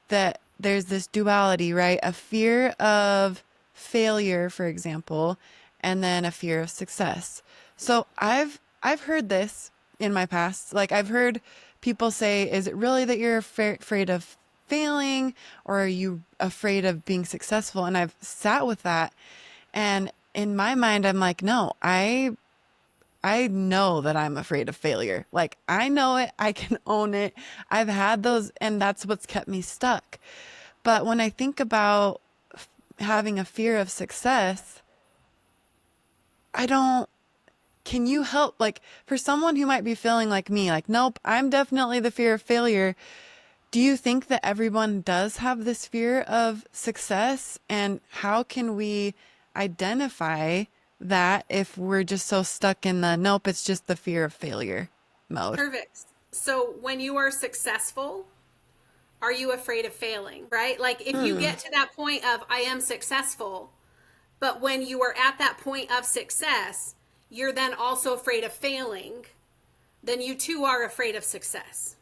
that there's this duality, right? A fear of failure, for example, and then a fear of success. So I've heard this in my past. Like I've heard people say, is it really that you're afraid of failing, or are you afraid of being successful? And I've sat with that, and in my mind I'm like, no, I know that I'm afraid of failure. Like, I know it, I can own it. I've had those, and that's what's kept me stuck. But when I think about having a fear of success, I don't, can you help? Like, for someone who might be feeling like me, like, nope, I'm definitely the fear of failure. Do you think that everyone does have this fear of success? And how can we identify that if we're just so stuck in the nope, it's just the fear of failure mode? Perfect. So when you are successful, are you afraid of failing? Right? Like if you get to that point of I am successful, but when you are at that point of success, you're then also afraid of failing, then you too are afraid of success.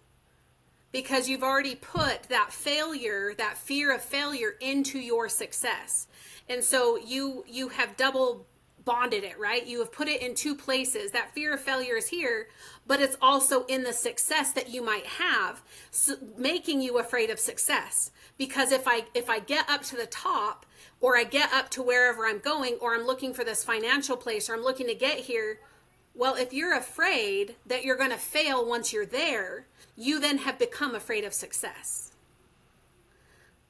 Because you've already put that failure, that fear of failure into your success. And so you have double bonded it, right? You have put it in two places. That fear of failure is here, but it's also in the success that you might have, so making you afraid of success. Because if I get up to the top, or I get up to wherever I'm going, or I'm looking for this financial place, or I'm looking to get here, well, if you're afraid that you're going to fail once you're there, you then have become afraid of success.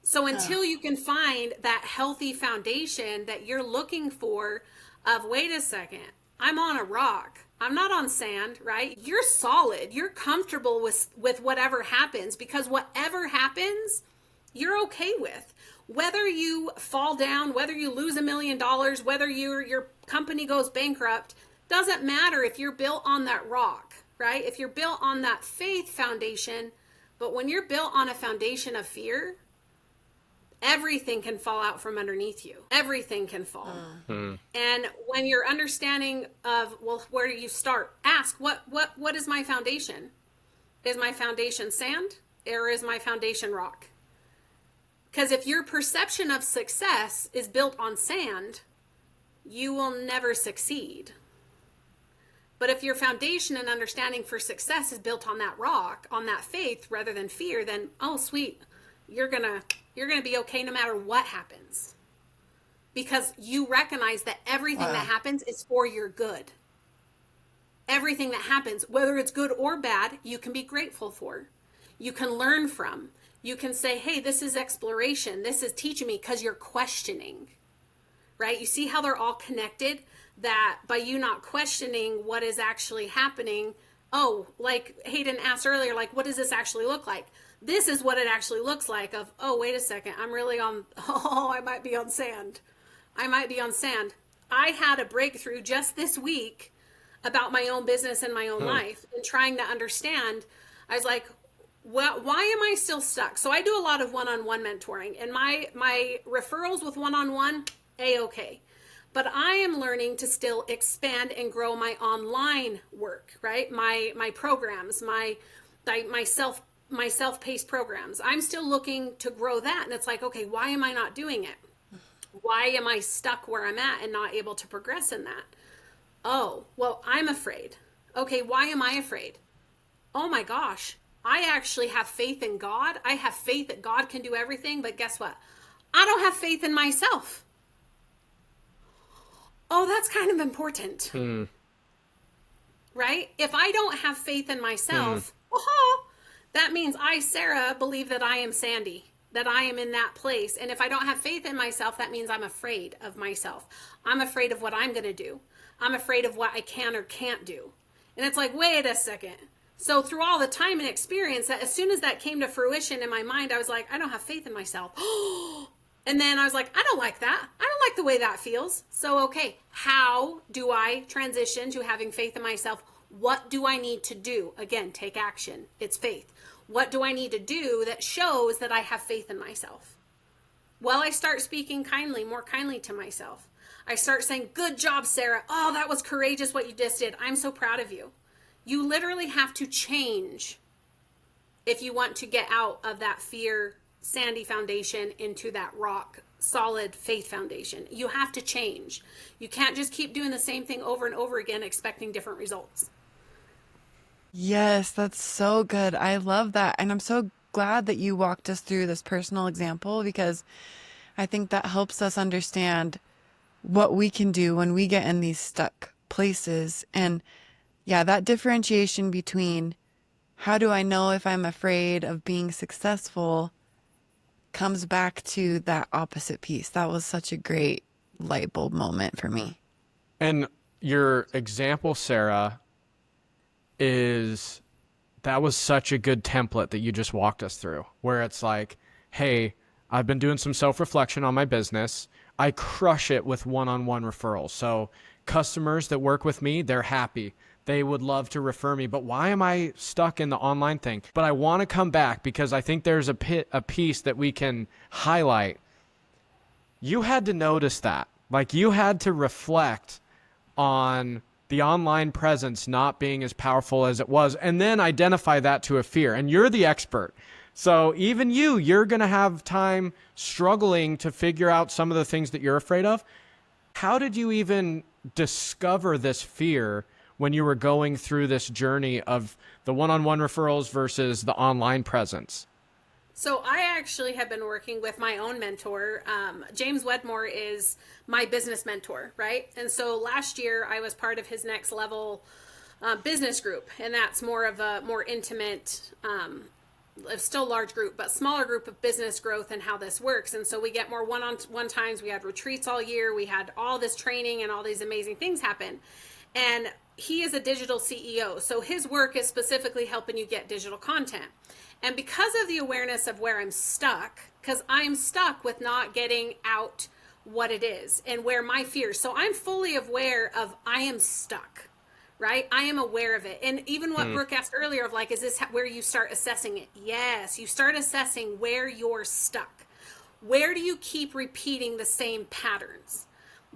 So until you can find that healthy foundation that you're looking for, of wait a second, I'm on a rock, I'm not on sand, right? You're solid, you're comfortable with whatever happens, because whatever happens, you're okay with. Whether you fall down, whether you lose $1 million, whether your company goes bankrupt, doesn't matter if you're built on that rock, right? If you're built on that faith foundation. But when you're built on a foundation of fear, everything can fall out from underneath you. Everything can fall. And when you're understanding of, well, where do you start? Ask, what is my foundation? Is my foundation sand, or is my foundation rock? Because if your perception of success is built on sand, you will never succeed. But if your foundation and understanding for success is built on that rock, on that faith rather than fear, then oh sweet, you're gonna be okay no matter what happens. Because you recognize that everything that happens is for your good. Everything that happens, whether it's good or bad, you can be grateful for. You can learn from. You can say, hey, this is exploration. This is teaching me, because you're questioning. Right? You see how they're all connected? That by you not questioning what is actually happening, oh, like Hayden asked earlier, like, what does this actually look like? This is what it actually looks like of, oh, wait a second, I'm really on, oh, I might be on sand. I might be on sand. I had a breakthrough just this week about my own business and my own life, and trying to understand. I was like, well, why am I still stuck? So I do a lot of one-on-one mentoring, and my referrals with one-on-one, A-okay. But I am learning to still expand and grow my online work, right? My programs, my self-paced programs. I'm still looking to grow that. And it's like, okay, why am I not doing it? Why am I stuck where I'm at and not able to progress in that? Oh, well, I'm afraid. Okay, why am I afraid? Oh my gosh, I actually have faith in God. I have faith that God can do everything. But guess what? I don't have faith in myself. Oh, that's kind of important. Right? If I don't have faith in myself, that means I, Sarah, believe that I am Sandy, that I am in that place. And if I don't have faith in myself, that means I'm afraid of myself. I'm afraid of what I'm going to do. I'm afraid of what I can or can't do. And it's like, wait a second. So through all the time and experience, that as soon as that came to fruition in my mind, I was like, I don't have faith in myself. And then I was like, I don't like that. I don't like the way that feels. So, okay, how do I transition to having faith in myself? What do I need to do? Again, take action. It's faith. What do I need to do that shows that I have faith in myself? Well, I start speaking kindly, more kindly to myself. I start saying, good job, Sarah. Oh, that was courageous what you just did. I'm so proud of you. You literally have to change if you want to get out of that fear, sandy foundation into that rock, solid faith foundation. You have to change. You can't just keep doing the same thing over and over again, expecting different results. Yes, that's so good. I love that. And I'm so glad that you walked us through this personal example because I think that helps us understand what we can do when we get in these stuck places. And yeah, that differentiation between how do I know if I'm afraid of being successful comes back to that opposite piece. That was such a great light bulb moment for me. And your example, Sarah, is that was such a good template that you just walked us through, where it's like, hey, I've been doing some self-reflection on my business. I crush it with one-on-one referrals. So customers that work with me, they're happy. They would love to refer me, but why am I stuck in the online thing? But I want to come back because I think there's a piece that we can highlight. You had to notice that. Like you had to reflect on the online presence not being as powerful as it was, and then identify that to a fear. And you're the expert. So even you're going to have time struggling to figure out some of the things that you're afraid of. How did you even discover this fear when you were going through this journey of the one-on-one referrals versus the online presence? So I actually have been working with my own mentor. James Wedmore is my business mentor, right? And so last year I was part of his next level business group, and that's more of a more intimate, still large group, but smaller group of business growth and how this works. And so we get more one-on-one times. We had retreats all year. We had all this training and all these amazing things happen. And he is a digital CEO. So his work is specifically helping you get digital content. And because of the awareness of where I'm stuck, because I'm stuck with not getting out what it is and where my fears. So I'm fully aware of I am stuck, right? I am aware of it. And even what Brooke asked earlier of like, is this where you start assessing it? Yes, you start assessing where you're stuck. Where do you keep repeating the same patterns?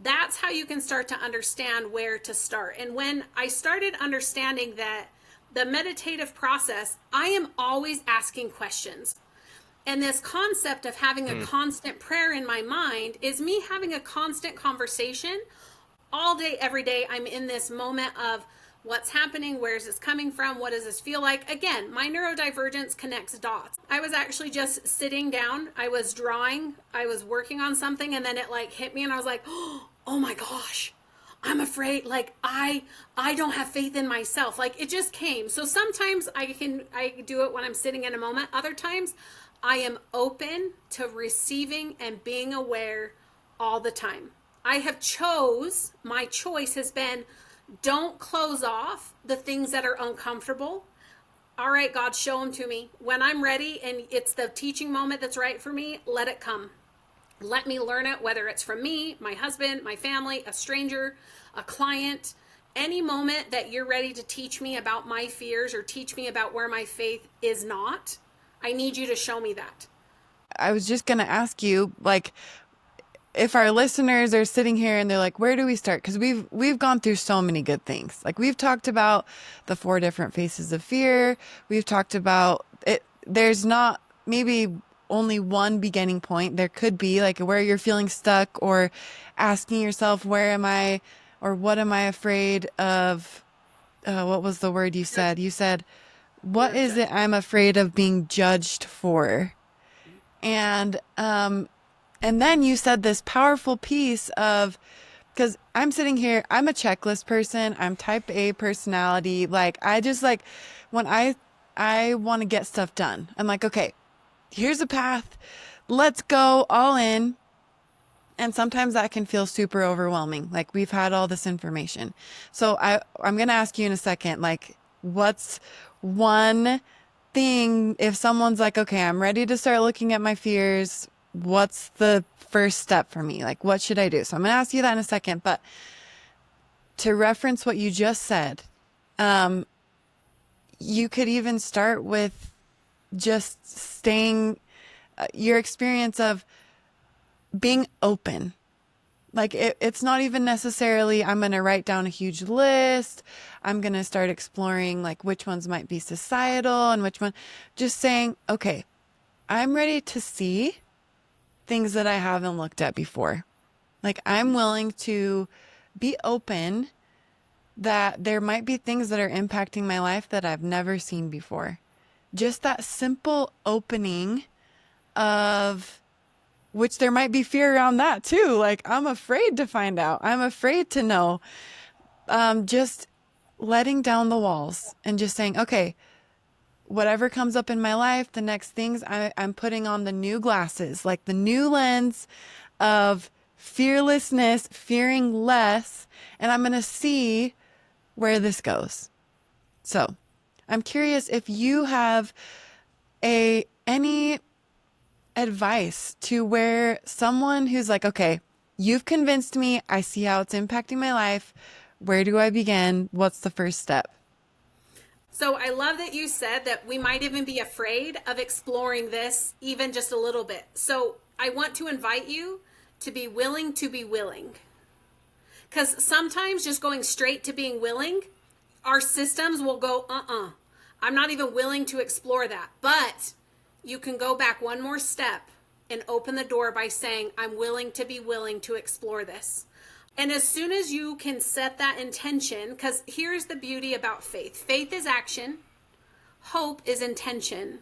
That's how you can start to understand where to start. And when I started understanding that the meditative process, I am always asking questions. And this concept of having a constant prayer in my mind is me having a constant conversation all day, every day. I'm in this moment of what's happening, where is this coming from, what does this feel like? Again, my neurodivergence connects dots. I was actually just sitting down, I was drawing, I was working on something, and then it like hit me and I was like, oh my gosh, I'm afraid, like I don't have faith in myself. Like it just came. So sometimes I do it when I'm sitting in a moment. Other times I am open to receiving and being aware all the time. My choice has been, don't close off the things that are uncomfortable. All right, God, show them to me. When I'm ready and it's the teaching moment that's right for me, let it come. Let me learn it, whether it's from me, my husband, my family, a stranger, a client. Any moment that you're ready to teach me about my fears or teach me about where my faith is not, I need you to show me that. I was just going to ask you, like, if our listeners are sitting here and they're like, where do we start? Because we've gone through so many good things. Like we've talked about the 4 different faces of fear. We've talked about it. There's not maybe only one beginning point. There could be like where you're feeling stuck or asking yourself, where am I or what am I afraid of? What was the word you said? You said, what is it I'm afraid of being judged for? And then you said this powerful piece of, because I'm sitting here, I'm a checklist person. I'm type A personality. Like, I just like, when I want to get stuff done, I'm like, okay, here's a path. Let's go all in. And sometimes that can feel super overwhelming. Like we've had all this information. So I'm going to ask you in a second, like, one thing, if someone's like, okay, I'm ready to start looking at my fears, what's the first step for me? Like, what should I do? So I'm going to ask you that in a second, but to reference what you just said, you could even start with just staying, your experience of being open. Like it's not even necessarily, I'm going to write down a huge list. I'm going to start exploring like which ones might be societal and which one. Just saying, okay, I'm ready to see things that I haven't looked at before. Like I'm willing to be open that there might be things that are impacting my life that I've never seen before. Just that simple opening of which there might be fear around that too. Like I'm afraid to find out. I'm afraid to know. Just letting down the walls and just saying, okay, whatever comes up in my life, the next things I'm putting on the new glasses, like the new lens of fearlessness, fearing less, and I'm going to see where this goes. So I'm curious if you have any advice to where someone who's like, okay, you've convinced me, I see how it's impacting my life. Where do I begin? What's the first step? So I love that you said that we might even be afraid of exploring this even just a little bit. So I want to invite you to be willing to be willing. Because sometimes just going straight to being willing, our systems will go, I'm not even willing to explore that. But you can go back one more step and open the door by saying, I'm willing to be willing to explore this. And as soon as you can set that intention, because here's the beauty about faith. Faith is action. Hope is intention.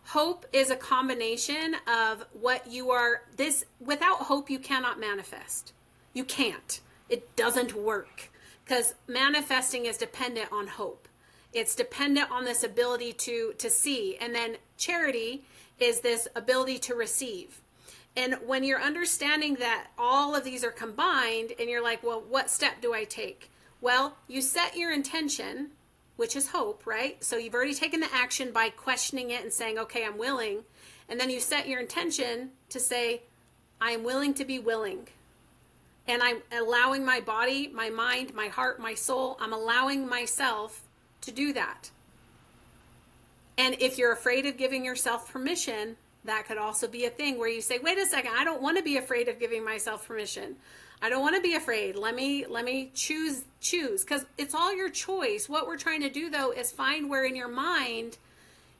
Hope is a combination of what you are, without hope, you cannot manifest. You can't. It doesn't work because manifesting is dependent on hope. It's dependent on this ability to see. And then charity is this ability to receive. And when you're understanding that all of these are combined and you're like, well, what step do I take? Well, you set your intention, which is hope, right? So you've already taken the action by questioning it and saying, okay, I'm willing. And then you set your intention to say, I'm willing to be willing. And I'm allowing my body, my mind, my heart, my soul, I'm allowing myself to do that. And if you're afraid of giving yourself permission, that could also be a thing where you say, wait a second, I don't want to be afraid of giving myself permission. I don't want to be afraid. Let me choose, because it's all your choice. What we're trying to do though is find where in your mind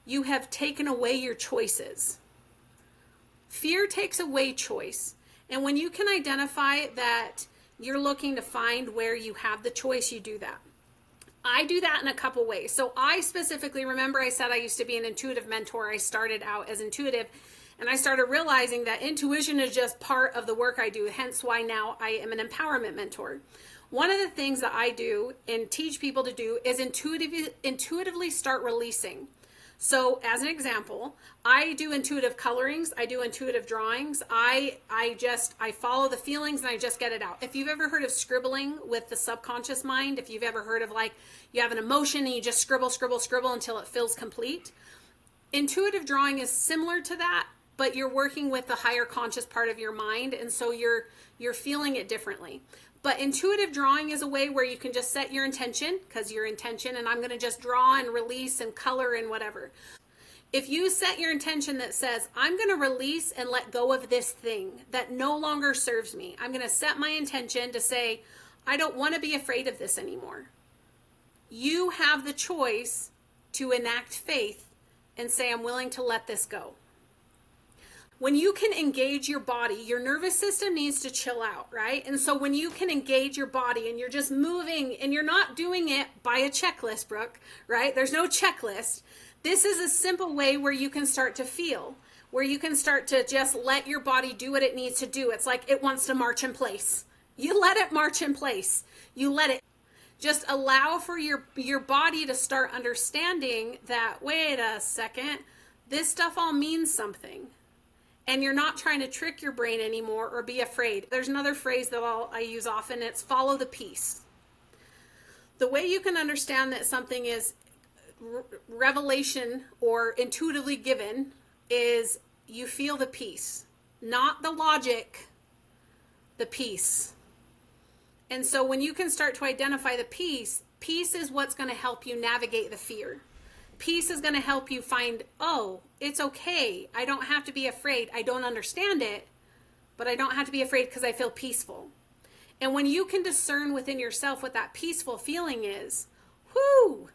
you have taken away your choices. Fear takes away choice. And when you can identify that you're looking to find where you have the choice, you do that. I do that in a couple ways. So I specifically remember I said I used to be an intuitive mentor. I started out as intuitive and I started realizing that intuition is just part of the work I do. Hence why now I am an empowerment mentor. One of the things that I do and teach people to do is intuitively start releasing. So as an example, I do intuitive colorings. I do intuitive drawings. I follow the feelings and I just get it out. If you've ever heard of scribbling with the subconscious mind, if you've ever heard of like you have an emotion and you just scribble until it feels complete. Intuitive drawing is similar to that, but you're working with the higher conscious part of your mind. And so you're feeling it differently. But intuitive drawing is a way where you can just set your intention, because your intention, and I'm going to just draw and release and color and whatever. If you set your intention that says, I'm going to release and let go of this thing that no longer serves me. I'm going to set my intention to say, I don't want to be afraid of this anymore. You have the choice to enact faith and say, I'm willing to let this go. When you can engage your body, your nervous system needs to chill out, right? And so when you can engage your body and you're just moving and you're not doing it by a checklist, Brooke, right? There's no checklist. This is a simple way where you can start to feel, where you can start to just let your body do what it needs to do. It's like it wants to march in place. You let it march in place. You let it. Just allow for your body to start understanding that, wait a second, this stuff all means something. And you're not trying to trick your brain anymore or be afraid. There's another phrase that I use often. It's follow the peace. The way you can understand that something is revelation or intuitively given is you feel the peace, not the logic, the peace. And so when you can start to identify the peace, peace is what's going to help you navigate the fear. Peace is going to help you find, oh, it's okay. I don't have to be afraid. I don't understand it, but I don't have to be afraid because I feel peaceful. And when you can discern within yourself what that peaceful feeling is, whoo,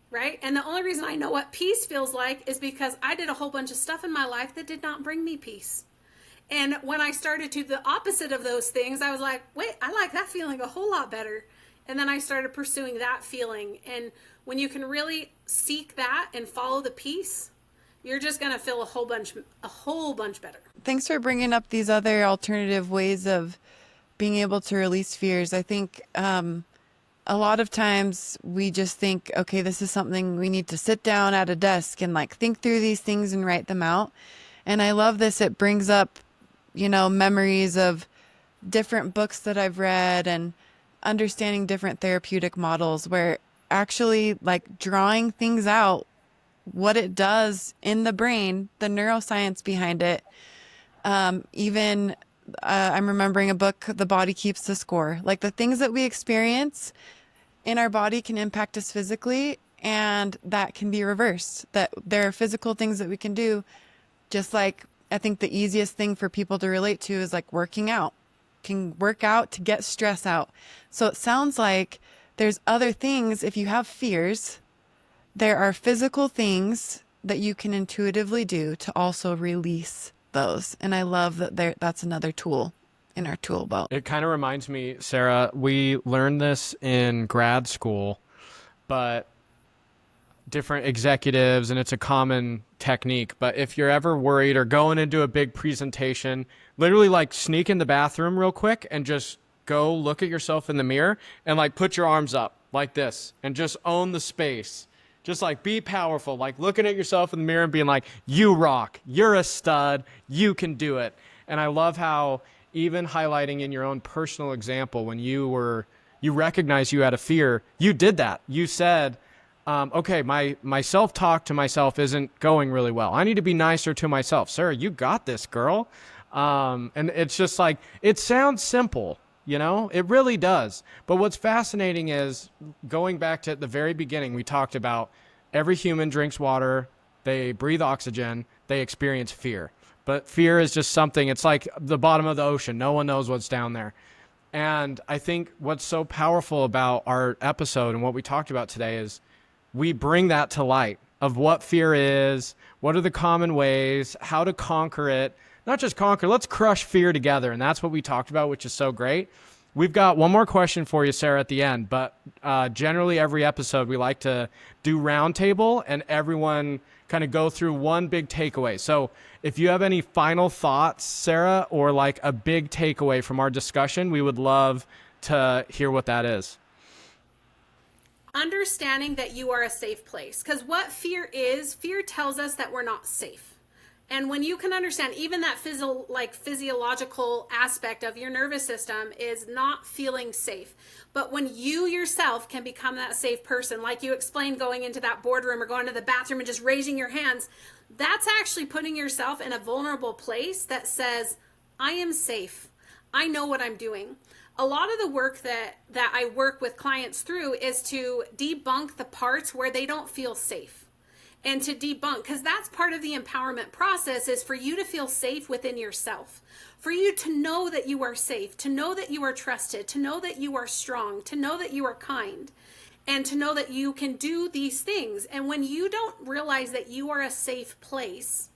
right? And the only reason I know what peace feels like is because I did a whole bunch of stuff in my life that did not bring me peace. And when I started to do the opposite of those things, I was like, wait, I like that feeling a whole lot better. And then I started pursuing that feeling. And when you can really seek that and follow the peace, you're just going to feel a whole bunch better. Thanks for bringing up these other alternative ways of being able to release fears. I think a lot of times we just think, okay, this is something we need to sit down at a desk and like think through these things and write them out. And I love this. It brings up, memories of different books that I've read and understanding different therapeutic models where actually like drawing things out, what it does in the brain, the neuroscience behind it. I'm remembering a book, The Body Keeps the Score. Like the things that we experience in our body can impact us physically, and that can be reversed. That there are physical things that we can do, just like I think the easiest thing for people to relate to is like working out. Can work out to get stress out. So it sounds like there's other things. If you have fears, there are physical things that you can intuitively do to also release those. And I love that that's another tool in our tool belt. It kind of reminds me, Sarah, we learned this in grad school, but different executives, and it's a common technique. But if you're ever worried or going into a big presentation, literally like sneak in the bathroom real quick and just go look at yourself in the mirror and like put your arms up like this and just own the space. Just like be powerful, like looking at yourself in the mirror and being like, you rock, you're a stud, you can do it. And I love how even highlighting in your own personal example, when you recognized you had a fear, you did that. You said, okay, my self-talk to myself isn't going really well. I need to be nicer to myself. Sarah, you got this, girl. And it's just like, it sounds simple, it really does. But what's fascinating is going back to the very beginning, we talked about every human drinks water, they breathe oxygen, they experience fear. But fear is just something, it's like the bottom of the ocean. No one knows what's down there. And I think what's so powerful about our episode and what we talked about today is we bring that to light of what fear is, what are the common ways, how to conquer it. Not just conquer, let's crush fear together. And that's what we talked about, which is so great. We've got one more question for you, Sarah, at the end. But generally every episode we like to do roundtable and everyone kind of go through one big takeaway. So if you have any final thoughts, Sarah, or like a big takeaway from our discussion, we would love to hear what that is. Understanding that you are a safe place. Because what fear is, fear tells us that we're not safe. And when you can understand even that physiological aspect of your nervous system is not feeling safe. But when you yourself can become that safe person, like you explained, going into that boardroom or going to the bathroom and just raising your hands, that's actually putting yourself in a vulnerable place that says, I am safe. I know what I'm doing. A lot of the work that I work with clients through is to debunk the parts where they don't feel safe. And to debunk, because that's part of the empowerment process, is for you to feel safe within yourself, for you to know that you are safe, to know that you are trusted, to know that you are strong, to know that you are kind, and to know that you can do these things. And when you don't realize that you are a safe place,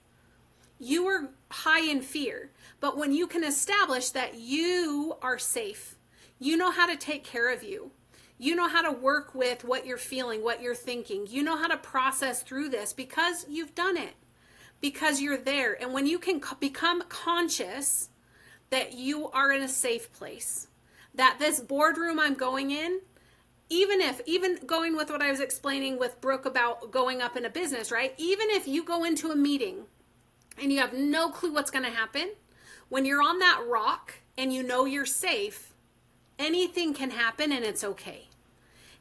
you are high in fear. But when you can establish that you are safe, you know how to take care of you. You know how to work with what you're feeling, what you're thinking. You know how to process through this because you've done it, because you're there. And when you can become conscious that you are in a safe place, that this boardroom I'm going in, even going with what I was explaining with Brooke about going up in a business, right? Even if you go into a meeting and you have no clue what's going to happen, when you're on that rock and you know you're safe, anything can happen and it's okay.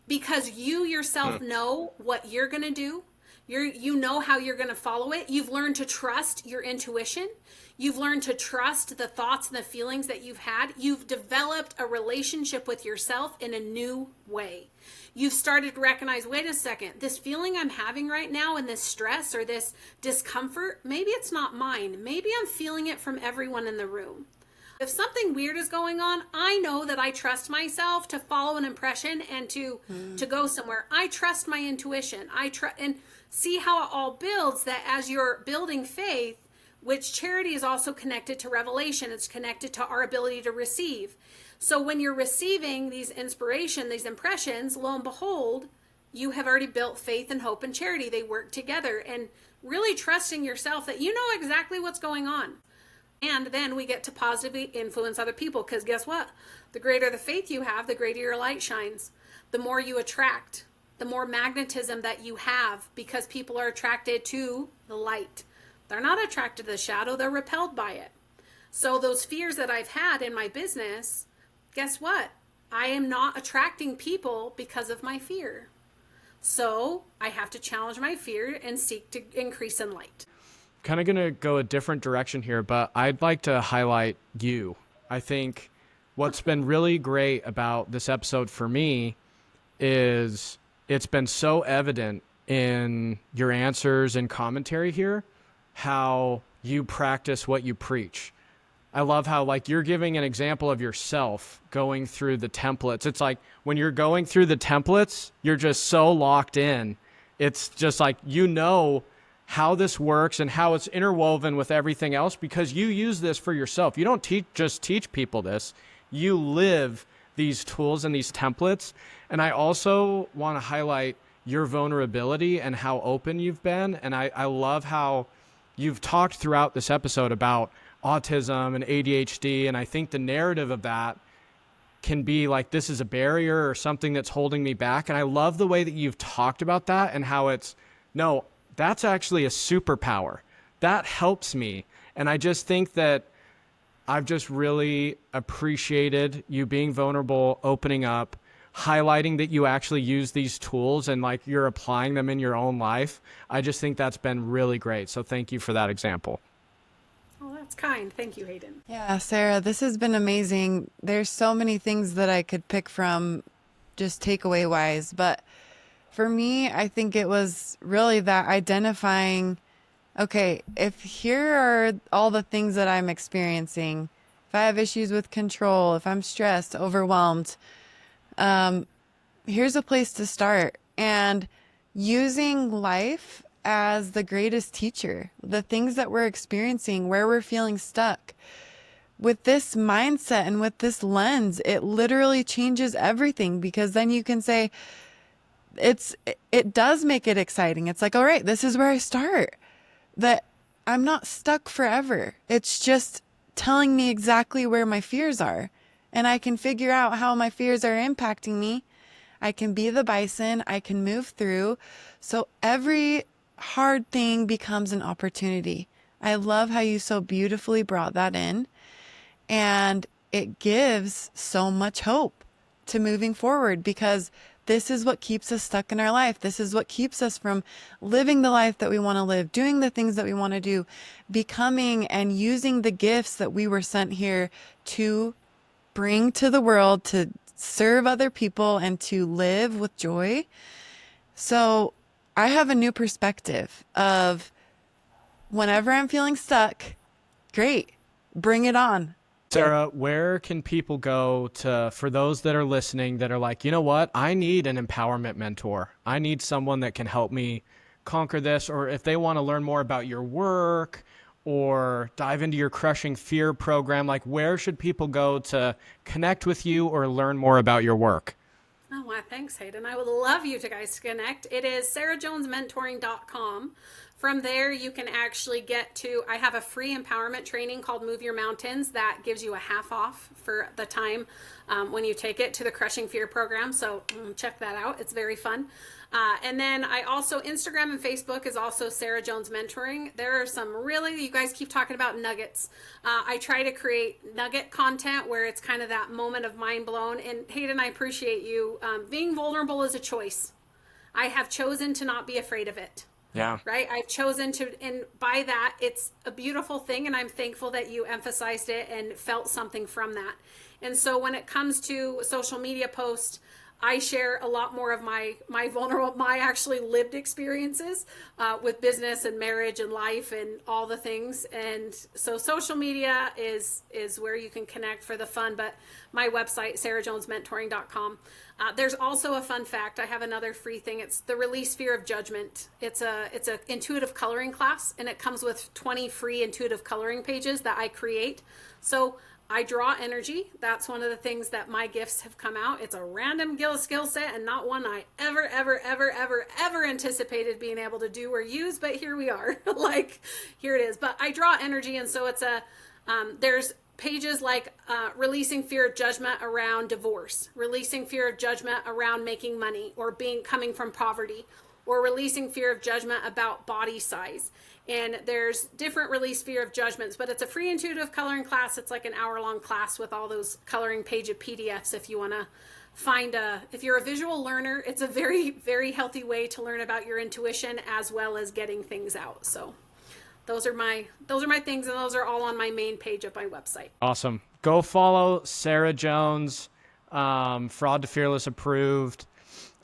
because you yourself know what you're going to do. You know how you're going to follow it. You've learned to trust your intuition. You've learned to trust the thoughts and the feelings that you've had. You've developed a relationship with yourself in a new way. You've started to recognize, wait a second, this feeling I'm having right now and this stress or this discomfort, maybe it's not mine. Maybe I'm feeling it from everyone in the room. If something weird is going on, I know that I trust myself to follow an impression and to go somewhere. I trust my intuition. And see how it all builds, that as you're building faith, which charity is also connected to revelation, it's connected to our ability to receive. So when you're receiving these inspiration, these impressions, lo and behold, you have already built faith and hope and charity. They work together, and really trusting yourself that you know exactly what's going on. And then we get to positively influence other people, because guess what? The greater the faith you have, the greater your light shines. The more you attract, the more magnetism that you have, because people are attracted to the light. They're not attracted to the shadow, they're repelled by it. So those fears that I've had in my business, guess what? I am not attracting people because of my fear. So I have to challenge my fear and seek to increase in light. Kind of going to go a different direction here, but I'd like to highlight you. I think what's been really great about this episode for me is it's been so evident in your answers and commentary here how you practice what you preach. I love how, like, you're giving an example of yourself going through the templates. It's like when you're going through the templates, you're just so locked in. It's just like, you know how this works and how it's interwoven with everything else, because you use this for yourself. You don't just teach people this. You live these tools and these templates. And I also want to highlight your vulnerability and how open you've been. And I love how you've talked throughout this episode about autism and ADHD. And I think the narrative of that can be like, this is a barrier or something that's holding me back. And I love the way that you've talked about that and how it's, no, that's actually a superpower. That helps me. And I just think that I've just really appreciated you being vulnerable, opening up, highlighting that you actually use these tools and like you're applying them in your own life. I just think that's been really great. So thank you for that example. Oh, that's kind. Thank you, Hayden. Yeah, Sarah, this has been amazing. There's so many things that I could pick from just takeaway wise, but for me, I think it was really that identifying, okay, if here are all the things that I'm experiencing, if I have issues with control, if I'm stressed, overwhelmed, here's a place to start. And using life as the greatest teacher, the things that we're experiencing, where we're feeling stuck. With this mindset and with this lens, it literally changes everything, because then you can say, it does make it exciting. It's like, all right, this is where I start. That I'm not stuck forever. It's just telling me exactly where my fears are. And I can figure out how my fears are impacting me. I can be the bison. I can move through. So every hard thing becomes an opportunity. I love how you so beautifully brought that in. And it gives so much hope to moving forward, because this is what keeps us stuck in our life. This is what keeps us from living the life that we want to live, doing the things that we want to do, becoming and using the gifts that we were sent here to bring to the world, to serve other people and to live with joy. So I have a new perspective of whenever I'm feeling stuck, great, bring it on. Sarah, where can people go to, for those that are listening that are like, you know what, I need an empowerment mentor. I need someone that can help me conquer this. Or if they want to learn more about your work or dive into your Crushing Fear program, like where should people go to connect with you or learn more about your work? Oh, wow. Thanks, Hayden. I would love you to guys connect. It is sarahjonesmentoring.com From there, you can actually get to, I have a free empowerment training called Move Your Mountains that gives you a half off for the time when you take it to the Crushing Fear program. So check that out. It's very fun. And then I also, Instagram and Facebook is also Sarah Jones Mentoring. There are some really, you guys keep talking about nuggets. I try to create nugget content where it's kind of that moment of mind blown. And Hayden, I appreciate you. Being vulnerable is a choice. I have chosen to not be afraid of it. Yeah. Right. I've chosen to, and by that, it's a beautiful thing. And I'm thankful that you emphasized it and felt something from that. And so when it comes to social media posts, I share a lot more of my vulnerable, my actually lived experiences with business and marriage and life and all the things. And so social media is where you can connect for the fun. But my website, sarahjonesmentoring.com. There's also a fun fact. I have another free thing. It's the Release Fear of Judgment. It's a intuitive coloring class, and it comes with 20 free intuitive coloring pages that I create. So I draw energy. That's one of the things that my gifts have come out. It's a random skill set and not one I ever anticipated being able to do or use, but here we are. Like, here it is. But I draw energy, and so it's there's pages like releasing fear of judgment around divorce, releasing fear of judgment around making money or coming from poverty, or releasing fear of judgment about body size. And there's different release fear of judgments, but it's a free intuitive coloring class. It's like an hour-long class with all those coloring page of PDFs if you want to find if you're a visual learner, it's a very, very healthy way to learn about your intuition as well as getting things out. So those are my things, and those are all on my main page of my website. Awesome. Go follow Sarah Jones, Fraud to Fearless approved.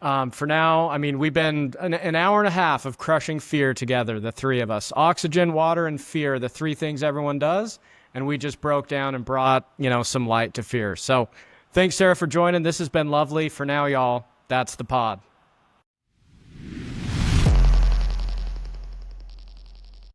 For now, I mean, we've been an hour and a half of crushing fear together, the three of us. Oxygen, water, and fear, the three things everyone does. And we just broke down and brought, some light to fear. So thanks, Sarah, for joining. This has been lovely. For now, y'all, that's the pod.